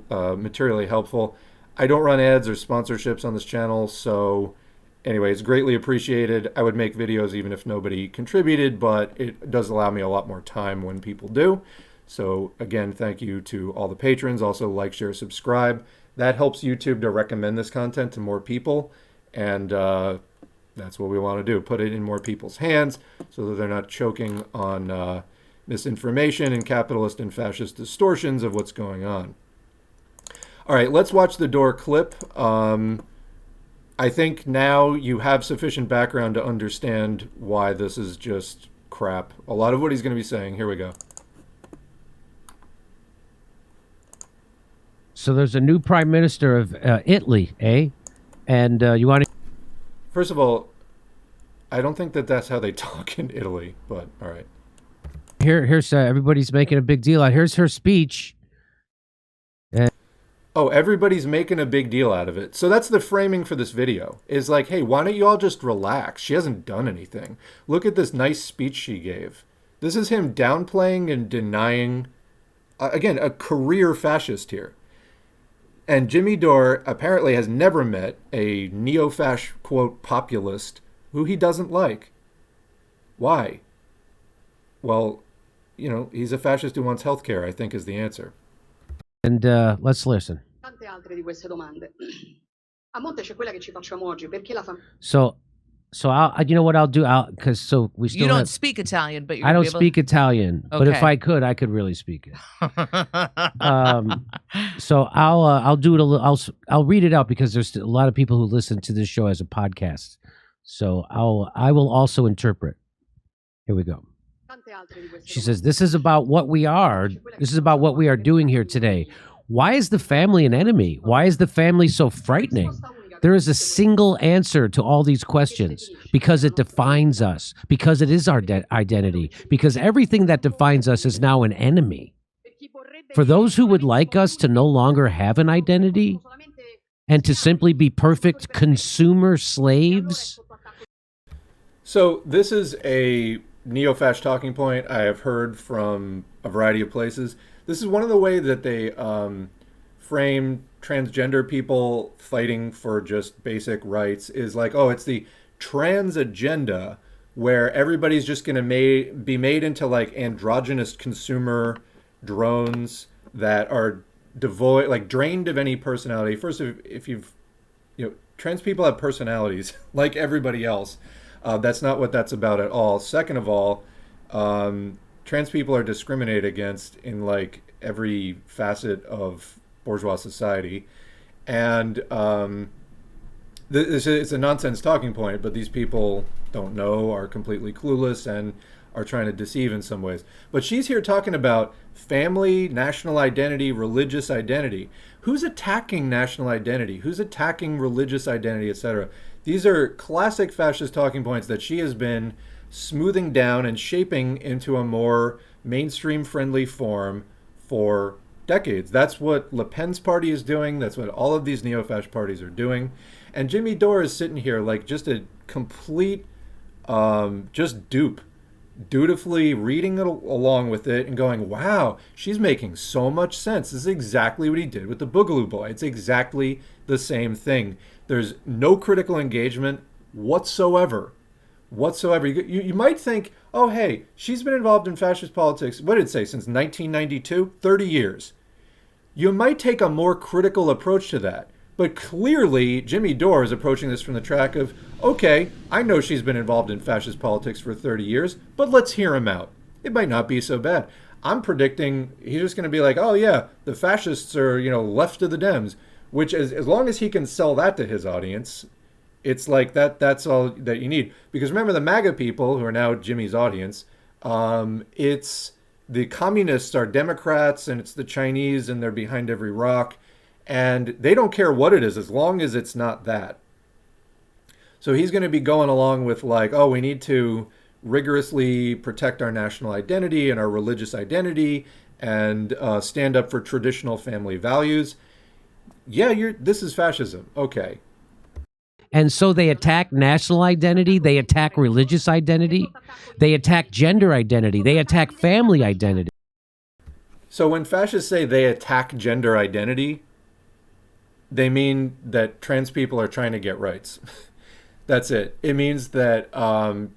materially helpful. I don't run ads or sponsorships on this channel, so anyway, it's greatly appreciated. I would make videos even if nobody contributed, but it does allow me a lot more time when people do. So again, thank you to all the patrons. Also, like, share, subscribe. That helps YouTube to recommend this content to more people, and that's what we want to do. Put it in more people's hands so that they're not choking on misinformation and capitalist and fascist distortions of what's going on. All right, let's watch the Dore clip. I think now you have sufficient background to understand why this is just crap. A lot of what he's going to be saying. Here we go.
So there's a new prime minister of Italy, eh? And you want to...
First of all, I don't think that that's how they talk in Italy, but all right.
Here's everybody's making a big deal out. Here's her speech.
Oh, everybody's making a big deal out of it. So that's the framing for this video. Is like, hey, why don't you all just relax? She hasn't done anything. Look at this nice speech she gave. This is him downplaying and denying, again, a career fascist here. And Jimmy Dore apparently has never met a neo-fash, quote, populist who he doesn't like. Why? Well, you know, he's a fascist who wants healthcare, I think is the answer.
And let's listen.
Tante altre di queste domande. A monte c'è quella che ci facciamo oggi, perché la famiglia.
So you know what I'll do? Because we still
you don't speak Italian, but you're
I don't speak Italian, but if
Okay.
I could really speak it. So I'll do it a little. I'll read it out because there's a lot of people who listen to this show as a podcast. So I will also interpret. Here we go. She says, "This is about what we are. This is about what we are doing here today. Why is the family an enemy? Why is the family so frightening? There is a single answer to all these questions, because it defines us, because it is our identity, because everything that defines us is now an enemy. For those who would like us to no longer have an identity and to simply be perfect consumer slaves."
So this is a neo-fash talking point I have heard from a variety of places. This is one of the ways that they frame transgender people fighting for just basic rights is like, oh, it's the trans agenda where everybody's just going to be made into like androgynous consumer drones that are devoid, like drained of any personality. First, if you've, you know, trans people have personalities like everybody else. That's not what that's about at all. Second of all, trans people are discriminated against in like every facet of bourgeois society. And it's a nonsense talking point, but these people don't know, are completely clueless, and are trying to deceive in some ways. But she's here talking about family, national identity, religious identity. Who's attacking national identity? Who's attacking religious identity, etc.? These are classic fascist talking points that she has been smoothing down and shaping into a more mainstream-friendly form for decades. That's what Le Pen's party is doing. That's what all of these neo-fash parties are doing. And Jimmy Dore is sitting here like just a complete, just dupe, dutifully reading it along with it and going, wow, she's making so much sense. This is exactly what he did with the Boogaloo Boy. It's exactly the same thing. There's no critical engagement whatsoever. You might think, oh, hey, she's been involved in fascist politics, what did it say, since 1992? 30 years. You might take a more critical approach to that. But clearly, Jimmy Dore is approaching this from the track of, okay, I know she's been involved in fascist politics for 30 years, but let's hear him out. It might not be so bad. I'm predicting he's just going to be like, oh, yeah, the fascists are, you know, left of the Dems. Which, as long as he can sell that to his audience, it's like that's all that you need. Because remember, the MAGA people, who are now Jimmy's audience, it's the communists are Democrats, and it's the Chinese, and they're behind every rock. And they don't care what it is, as long as it's not that. So he's going to be going along with like, oh, we need to rigorously protect our national identity and our religious identity and stand up for traditional family values. Yeah, this is fascism. Okay.
And so they attack national identity, they attack religious identity, they attack gender identity, they attack family identity.
So when fascists say they attack gender identity, they mean that trans people are trying to get rights. That's it. It means that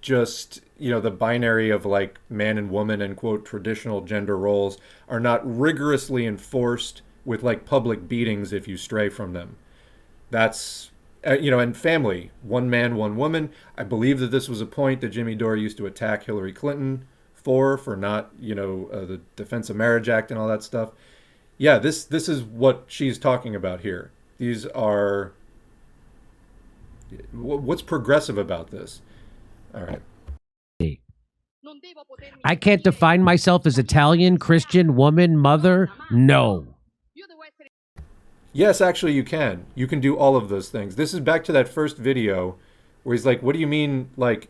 just, the binary of like man and woman and quote traditional gender roles are not rigorously enforced with like public beatings if you stray from them. That's, and family, one man, one woman. I believe that this was a point that Jimmy Dore used to attack Hillary Clinton for not, the Defense of Marriage Act and all that stuff. Yeah, this is what she's talking about here. These are, what's progressive about this? All right.
I can't define myself as Italian, Christian, woman, mother. No.
Yes, actually you can. You can do all of those things. This is back to that first video where he's like, what do you mean, like,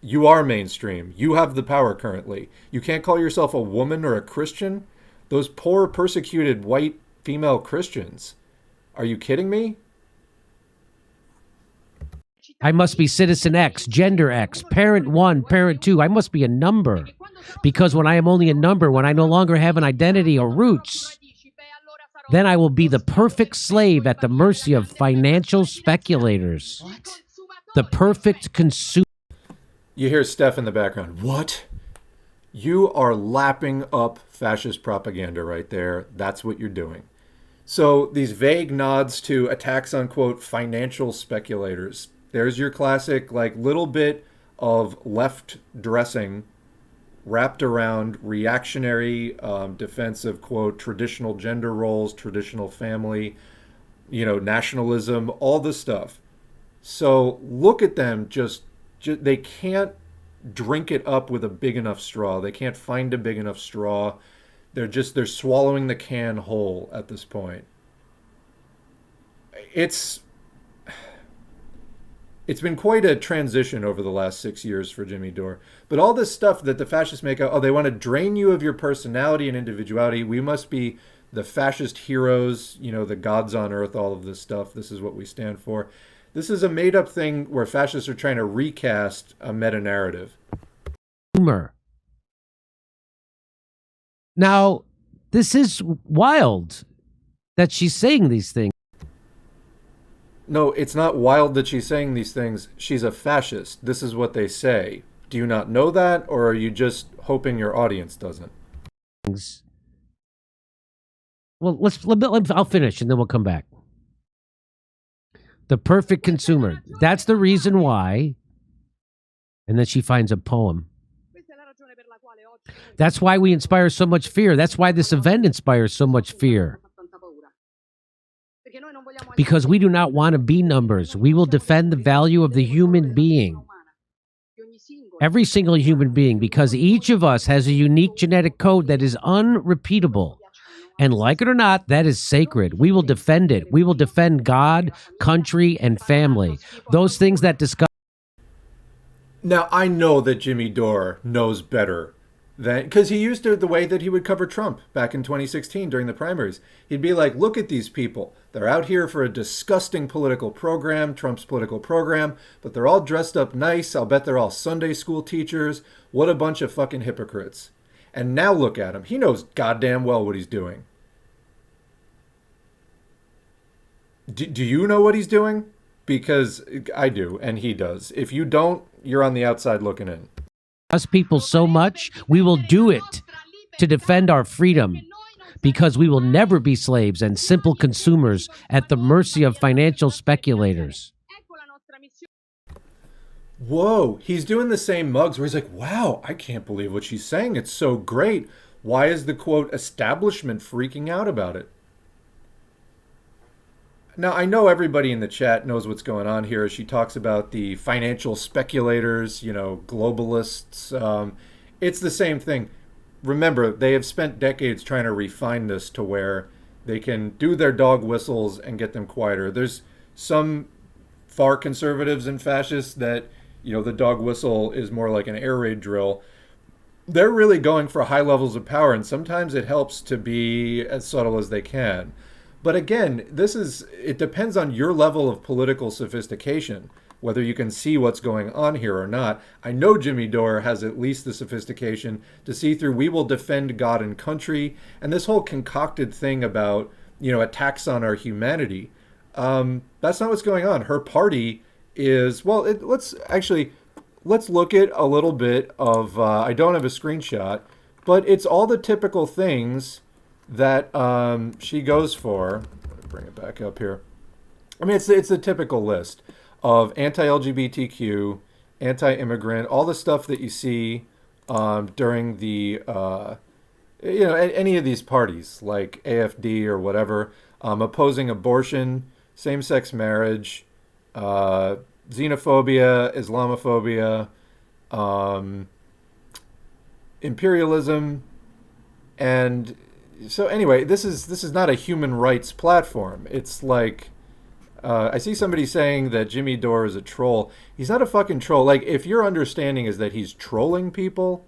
you are mainstream. You have the power currently. You can't call yourself a woman or a Christian? Those poor, persecuted, white, female Christians. Are you kidding me?
I must be citizen X, gender X, parent 1, parent 2. I must be a number. Because when I am only a number, when I no longer have an identity or roots, then I will be the perfect slave at the mercy of financial speculators. The perfect consumer.
You hear Steph in the background. What? You are lapping up fascist propaganda right there. That's what you're doing. So these vague nods to attacks on, quote, financial speculators. There's your classic, like, little bit of left dressing wrapped around reactionary defense of, quote, traditional gender roles, traditional family, nationalism, all this stuff. So look at them, just they can't drink it up with a big enough straw. They can't find a big enough straw. They're swallowing the can whole at this point. It's been quite a transition over the last 6 years for Jimmy Dore. But all this stuff that the fascists make out, they want to drain you of your personality and individuality. We must be the fascist heroes, the gods on earth, all of this stuff. This is what we stand for. This is a made-up thing where fascists are trying to recast a meta-narrative.
Now, this is wild that she's saying these things.
No, it's not wild that she's saying these things. She's a fascist. This is what they say. Do you not know that, or are you just hoping your audience doesn't?
Well, I'll finish and then we'll come back. The perfect consumer. That's the reason why. And then she finds a poem. That's why we inspire so much fear. That's why this event inspires so much fear. Because we do not want to be numbers. We will defend the value of the human being. Every single human being, because each of us has a unique genetic code that is unrepeatable. And like it or not, that is sacred. We will defend it. We will defend God, country, and family. Those things that discuss.
Now, I know that Jimmy Dore knows better than, because he used to the way that he would cover Trump back in 2016 during the primaries. He'd be like, look at these people. They're out here for a disgusting political program, Trump's political program, but they're all dressed up nice. I'll bet they're all Sunday school teachers. What a bunch of fucking hypocrites. And now look at him. He knows goddamn well what he's doing. Do you know what he's doing? Because I do, and he does. If you don't, you're on the outside looking in.
Us people so much, we will do it to defend our freedom, because we will never be slaves and simple consumers at the mercy of financial speculators.
Whoa, he's doing the same mugs where he's like, wow, I can't believe what she's saying. It's so great. Why is the, quote, establishment freaking out about it? Now, I know everybody in the chat knows what's going on here as she talks about the financial speculators, globalists. It's the same thing. Remember, they have spent decades trying to refine this to where they can do their dog whistles and get them quieter. There's some far conservatives and fascists that, the dog whistle is more like an air raid drill. They're really going for high levels of power, and sometimes it helps to be as subtle as they can. But again, it depends on your level of political sophistication, whether you can see what's going on here or not. I know Jimmy Dore has at least the sophistication to see through "we will defend God and country" and this whole concocted thing about, attacks on our humanity. That's not what's going on. Her party is, well, let's look at a little bit of, I don't have a screenshot, but it's all the typical things that she goes for. Bring it back up here. I mean, it's the typical list of anti-LGBTQ, anti-immigrant, all the stuff that you see during the, any of these parties like AFD or whatever, opposing abortion, same-sex marriage, xenophobia, Islamophobia, imperialism, and so anyway, this is not a human rights platform. It's like, I see somebody saying that Jimmy Dore is a troll. He's not a fucking troll. Like, if your understanding is that he's trolling people,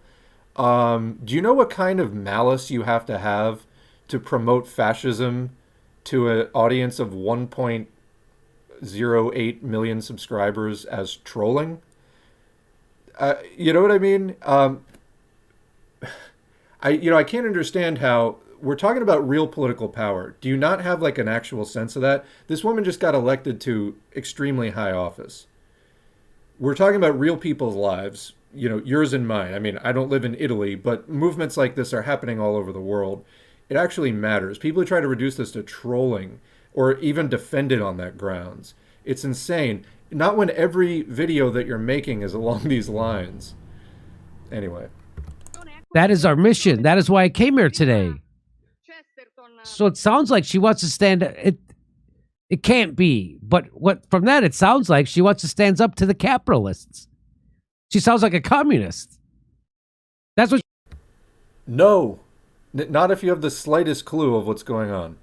do you know what kind of malice you have to promote fascism to an audience of 1.08 million subscribers as trolling? You know what I mean? I can't understand how we're talking about real political power. Do you not have like an actual sense of that? This woman just got elected to extremely high office. We're talking about real people's lives, yours and mine. I mean, I don't live in Italy, but movements like this are happening all over the world. It actually matters. People who try to reduce this to trolling or even defend it on that grounds. It's insane. Not when every video that you're making is along these lines. Anyway.
That is our mission. That is why I came here today. So it sounds like she wants to stand. It can't be. But from that, it sounds like she wants to stand up to the capitalists. She sounds like a communist. That's what.
No, not if you have the slightest clue of what's going on.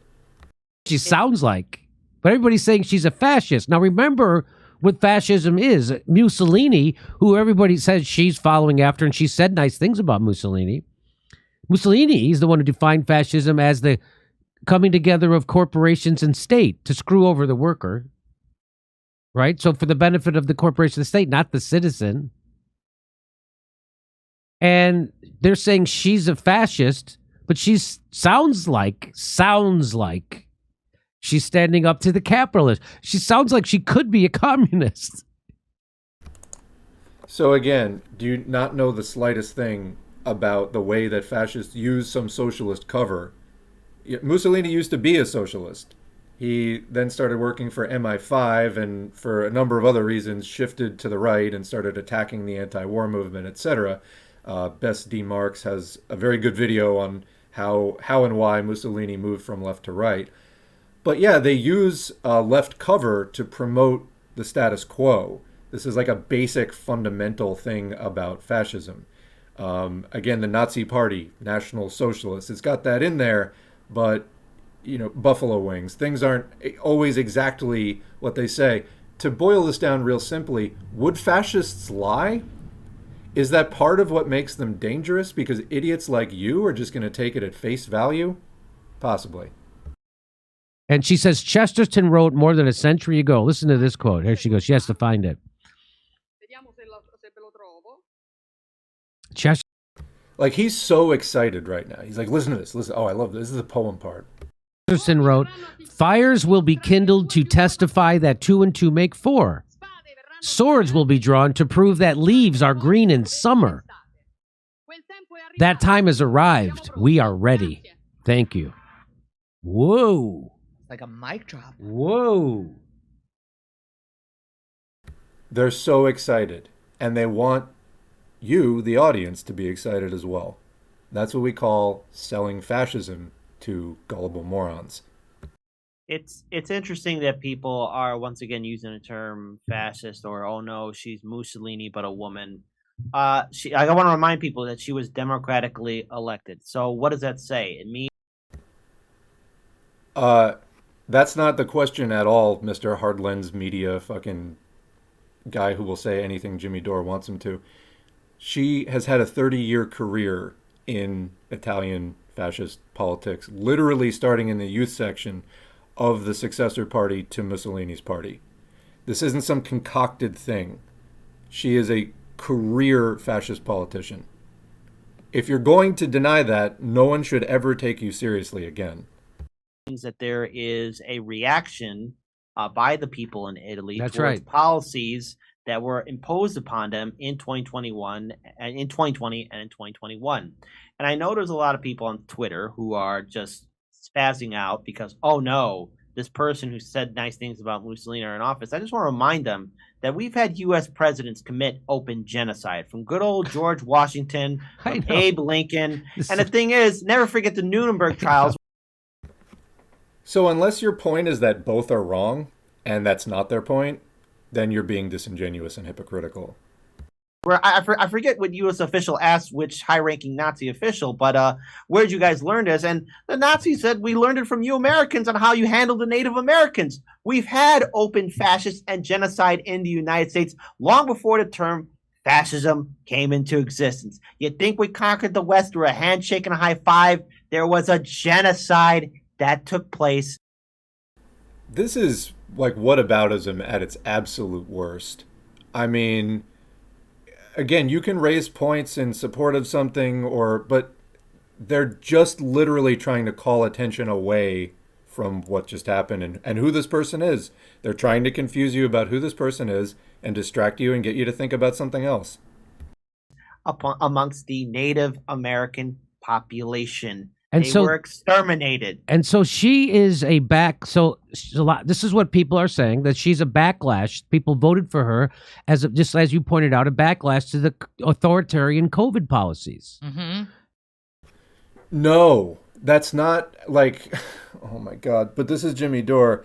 She sounds like. But everybody's saying she's a fascist. Now remember what fascism is. Mussolini, who everybody says she's following after, and she said nice things about Mussolini. Mussolini is the one who defined fascism as the coming together of corporations and state to screw over the worker. Right? So for the benefit of the corporation and the state, not the citizen. And they're saying she's a fascist, but she sounds like she's standing up to the capitalists. She sounds like she could be a communist.
So again, do you not know the slightest thing about the way that fascists use some socialist cover? Mussolini used to be a socialist. He then started working for MI5 and for a number of other reasons shifted to the right and started attacking the anti-war movement, etc. Best D. Marx has a very good video on how and why Mussolini moved from left to right. But yeah, they use left cover to promote the status quo. This is like a basic fundamental thing about fascism. Again, the Nazi Party, National Socialists, it's got that in there, but buffalo wings. Things aren't always exactly what they say. To boil this down real simply, would fascists lie? Is that part of what makes them dangerous? Because idiots like you are just going to take it at face value? Possibly.
And she says Chesterton wrote more than a century ago. Listen to this quote. Here she goes. She has to find it. Chester.
Like, he's so excited right now. He's like, listen to this. Listen. Oh, I love this. This is the poem part.
Chesterton wrote, fires will be kindled to testify that 2 and 2 make 4. Swords will be drawn to prove that leaves are green in summer. That time has arrived. We are ready. Thank you. Whoa.
Like a mic drop.
Whoa.
They're so excited. And they want you, the audience, to be excited as well. That's what we call selling fascism to gullible morons.
It's interesting that people are once again using the term fascist or, oh no, she's Mussolini but a woman. I want to remind people that she was democratically elected. So what does that say? It means
that's not the question at all, Mr. Hard Lens Media fucking guy who will say anything Jimmy Dore wants him to. She has had a 30-year career in Italian fascist politics, literally starting in the youth section of the successor party to Mussolini's party. This isn't some concocted thing. She is a career fascist politician. If you're going to deny that, no one should ever take you seriously again.
That there is a reaction by the people in Italy
That's
towards
right.
policies that were imposed upon them in 2021 and in 2020 and in 2021. And I know there's a lot of people on Twitter who are just spazzing out because, oh no, this person who said nice things about Mussolini are in office. I just want to remind them that we've had U.S. presidents commit open genocide, from good old George Washington, from Abe Lincoln. And the thing is, never forget the Nuremberg trials.
So unless your point is that both are wrong, and that's not their point, then you're being disingenuous and hypocritical.
Where I forget what U.S. official asked which high-ranking Nazi official, but where did you guys learn this? And the Nazi said, we learned it from you Americans on how you handle the Native Americans. We've had open fascist and genocide in the United States long before the term fascism came into existence. You think we conquered the West through a handshake and a high five? There was a genocide that took place.
This is like whataboutism at its absolute worst. I mean, again, you can raise points in support of something, but they're just literally trying to call attention away from what just happened and who this person is. They're trying to confuse you about who this person is and distract you and get you to think about something else.
Amongst the Native American population.
And
they
so
were exterminated.
And so she is a this is what people are saying, that she's a backlash. People voted for her just as you pointed out, a backlash to the authoritarian COVID policies.
Mm-hmm.
No, that's not like, oh my God, but this is Jimmy Dore,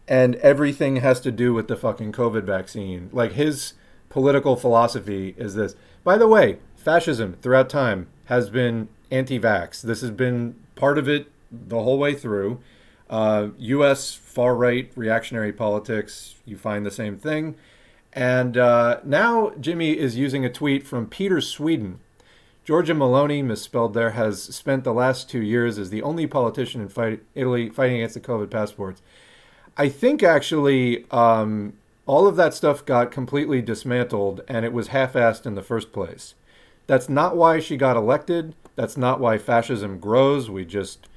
and everything has to do with the fucking COVID vaccine. Like, his political philosophy is this. By the way, fascism throughout time has been anti-vax. This has been part of it the whole way through. U.S. far-right reactionary politics, you find the same thing. And now Jimmy is using a tweet from Peter Sweden. Georgia Maloney, misspelled there, has spent the last 2 years as the only politician in Italy fighting against the COVID passports. I think actually all of that stuff got completely dismantled, and it was half-assed in the first place. That's not why she got elected. That's not why fascism grows. We just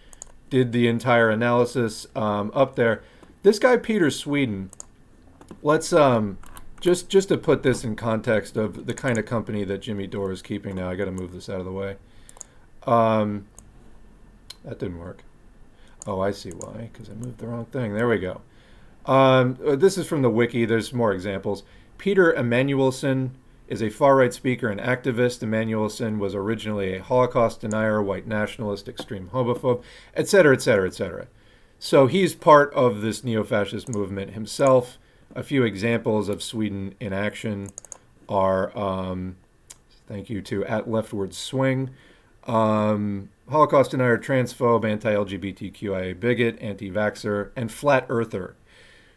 did the entire analysis up there. This guy, Peter Sweden, let's just to put this in context of the kind of company that Jimmy Dore is keeping now. I got to move this out of the way. That didn't work. Oh, I see why, because I moved the wrong thing. There we go. This is from the wiki. There's more examples. Peter Emanuelson is a far-right speaker and activist. Emanuelson was originally a Holocaust denier, white nationalist, extreme homophobe, etc., etc., etc. So he's part of this neo-fascist movement himself. A few examples of Sweden in action are, thank you to @leftward_swing, Holocaust denier, transphobe, anti-LGBTQIA bigot, anti-vaxxer, and flat earther.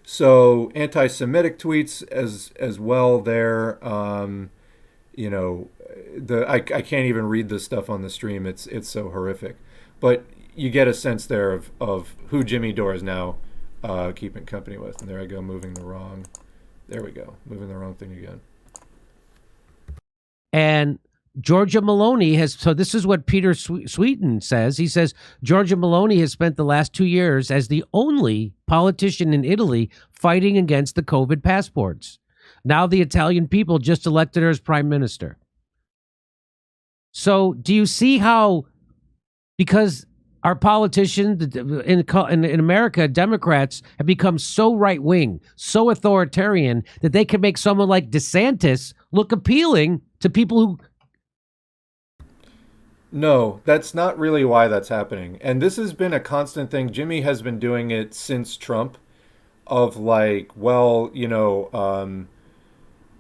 So anti-Semitic tweets as well there. I can't even read this stuff on the stream. It's so horrific. But you get a sense there of who Jimmy Dore is now keeping company with. And there I go, moving the wrong thing again.
And Georgia Maloney so this is what Peter Sweden says. He says, Georgia Maloney has spent the last 2 years as the only politician in Italy fighting against the COVID passports. Now the Italian people just elected her as prime minister. So do you see how, because our politicians in America, Democrats, have become so right-wing, so authoritarian, that they can make someone like DeSantis look appealing to people who...
No, that's not really why that's happening. And this has been a constant thing. Jimmy has been doing it since Trump, of like, well,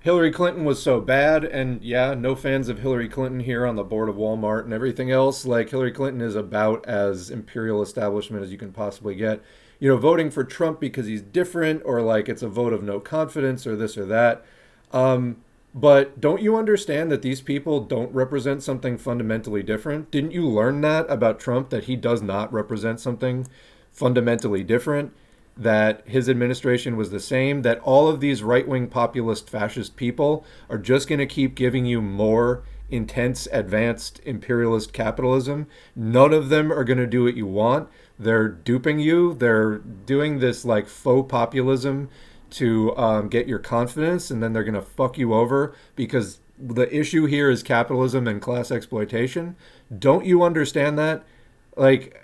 Hillary Clinton was so bad, and yeah, no fans of Hillary Clinton here on the board of Walmart and everything else. Like, Hillary Clinton is about as imperial establishment as you can possibly get. Voting for Trump because he's different, or like it's a vote of no confidence, or this or that. But don't you understand that these people don't represent something fundamentally different? Didn't you learn that about Trump, that he does not represent something fundamentally different? that his administration was the same, that all of these right-wing populist fascist people are just going to keep giving you more intense, advanced imperialist capitalism. None of them are going to do what you want. They're duping you. They're doing this like faux populism to get your confidence, and then they're going to fuck you over because the issue here is capitalism and class exploitation. Don't you understand that? Like,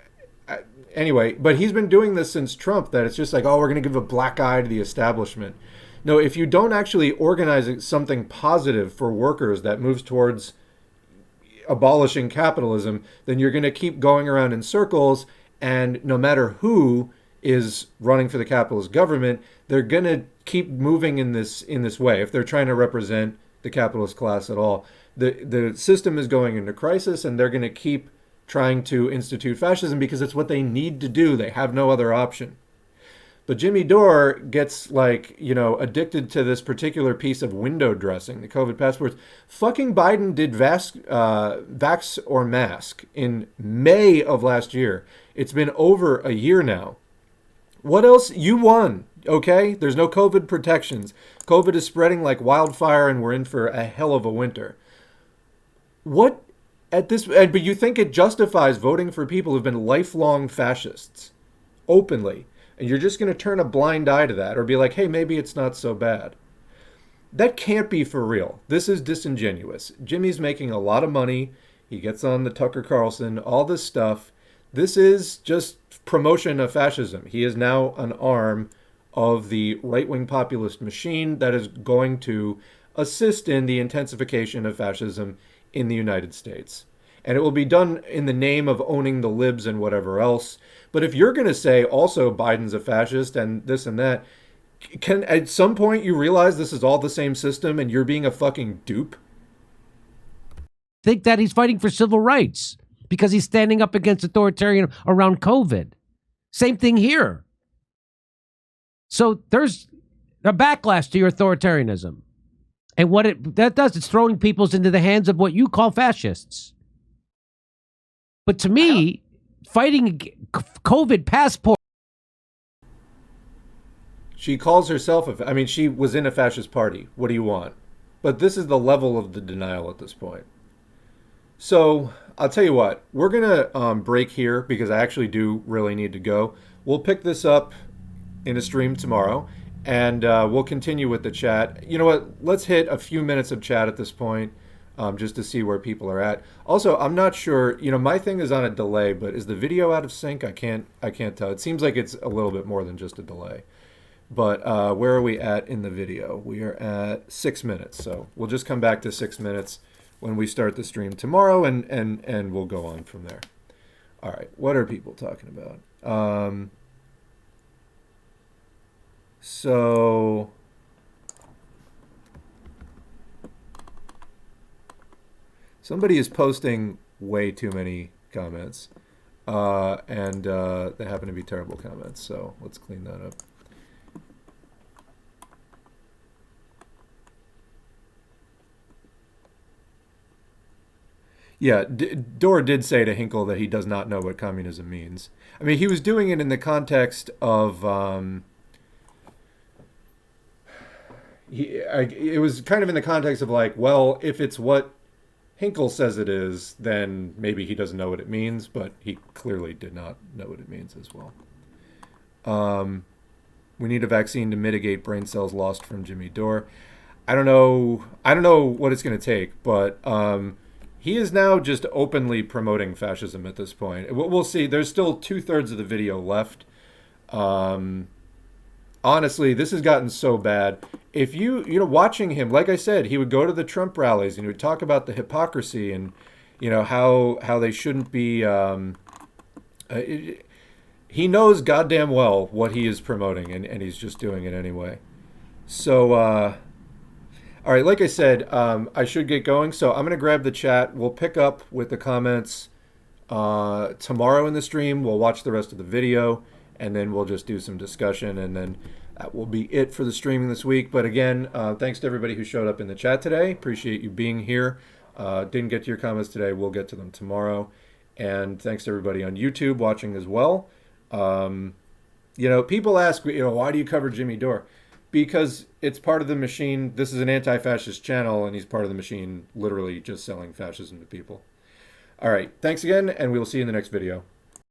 anyway, but he's been doing this since Trump, that it's just like, oh, we're going to give a black eye to the establishment. No, if you don't actually organize something positive for workers that moves towards abolishing capitalism, then you're going to keep going around in circles, and no matter who is running for the capitalist government, they're going to keep moving in this way if they're trying to represent the capitalist class at all. The system is going into crisis, and they're going to keep trying to institute fascism because it's what they need to do. They have no other option. But Jimmy Dore gets addicted to this particular piece of window dressing, the COVID passports. Fucking Biden did vax or mask in May of last year. It's been over a year now. What else? You won, okay? There's no COVID protections. COVID is spreading like wildfire, and we're in for a hell of a winter. What at this? But you think it justifies voting for people who've been lifelong fascists, openly, and you're just going to turn a blind eye to that, or be like, hey, maybe it's not so bad. That can't be for real. This is disingenuous. Jimmy's making a lot of money. He gets on the Tucker Carlson, all this stuff. This is just promotion of fascism. He is now an arm of the right-wing populist machine that is going to assist in the intensification of fascism in the United States. And it will be done in the name of owning the libs and whatever else. But if you're going to say also Biden's a fascist and this and that, can at some point you realize this is all the same system and you're being a fucking dupe?
Think that he's fighting for civil rights because he's standing up against authoritarian around COVID. Same thing here. So there's a backlash to your authoritarianism. And what that does, it's throwing people into the hands of what you call fascists. But to me, fighting COVID passport.
She calls herself she was in a fascist party. What do you want? But this is the level of the denial at this point. So I'll tell you what, we're going to break here because I actually do really need to go. We'll pick this up in a stream tomorrow, and we'll continue with the chat. You know what? Let's hit a few minutes of chat at this point, just to see where people are at. Also, I'm not sure, my thing is on a delay, but is the video out of sync? I can't tell. It seems like it's a little bit more than just a delay. But where are we at in the video? We are at 6 minutes, so we'll just come back to 6 minutes when we start the stream tomorrow, and we'll go on from there. All right, what are people talking about? So somebody is posting way too many comments, and they happen to be terrible comments, so let's clean that up. Yeah, Dore did say to Hinkle that he does not know what communism means. I mean, he was doing it in the context of, it was kind of in the context of like, well, if it's what Hinkle says it is, then maybe he doesn't know what it means, but he clearly did not know what it means as well. We need a vaccine to mitigate brain cells lost from Jimmy Dore. I don't know what it's going to take, but he is now just openly promoting fascism at this point. We'll see. There's still 2/3 of the video left. Honestly, this has gotten so bad. If watching him, like I said, he would go to the Trump rallies and he would talk about the hypocrisy and, how they shouldn't be. He knows goddamn well what he is promoting, and he's just doing it anyway. So, all right, like I said, I should get going, so I'm going to grab the chat. We'll pick up with the comments tomorrow in the stream. We'll watch the rest of the video, and then we'll just do some discussion, and then that will be it for the streaming this week. But again, thanks to everybody who showed up in the chat today. Appreciate you being here. Didn't get to your comments today. We'll get to them tomorrow. And thanks to everybody on YouTube watching as well. You know, people ask, you know, why do you cover Jimmy Dore? Because it's part of the machine. This is an anti-fascist channel, and he's part of the machine, literally just selling fascism to people. All right, thanks again, and we will see you in the next video.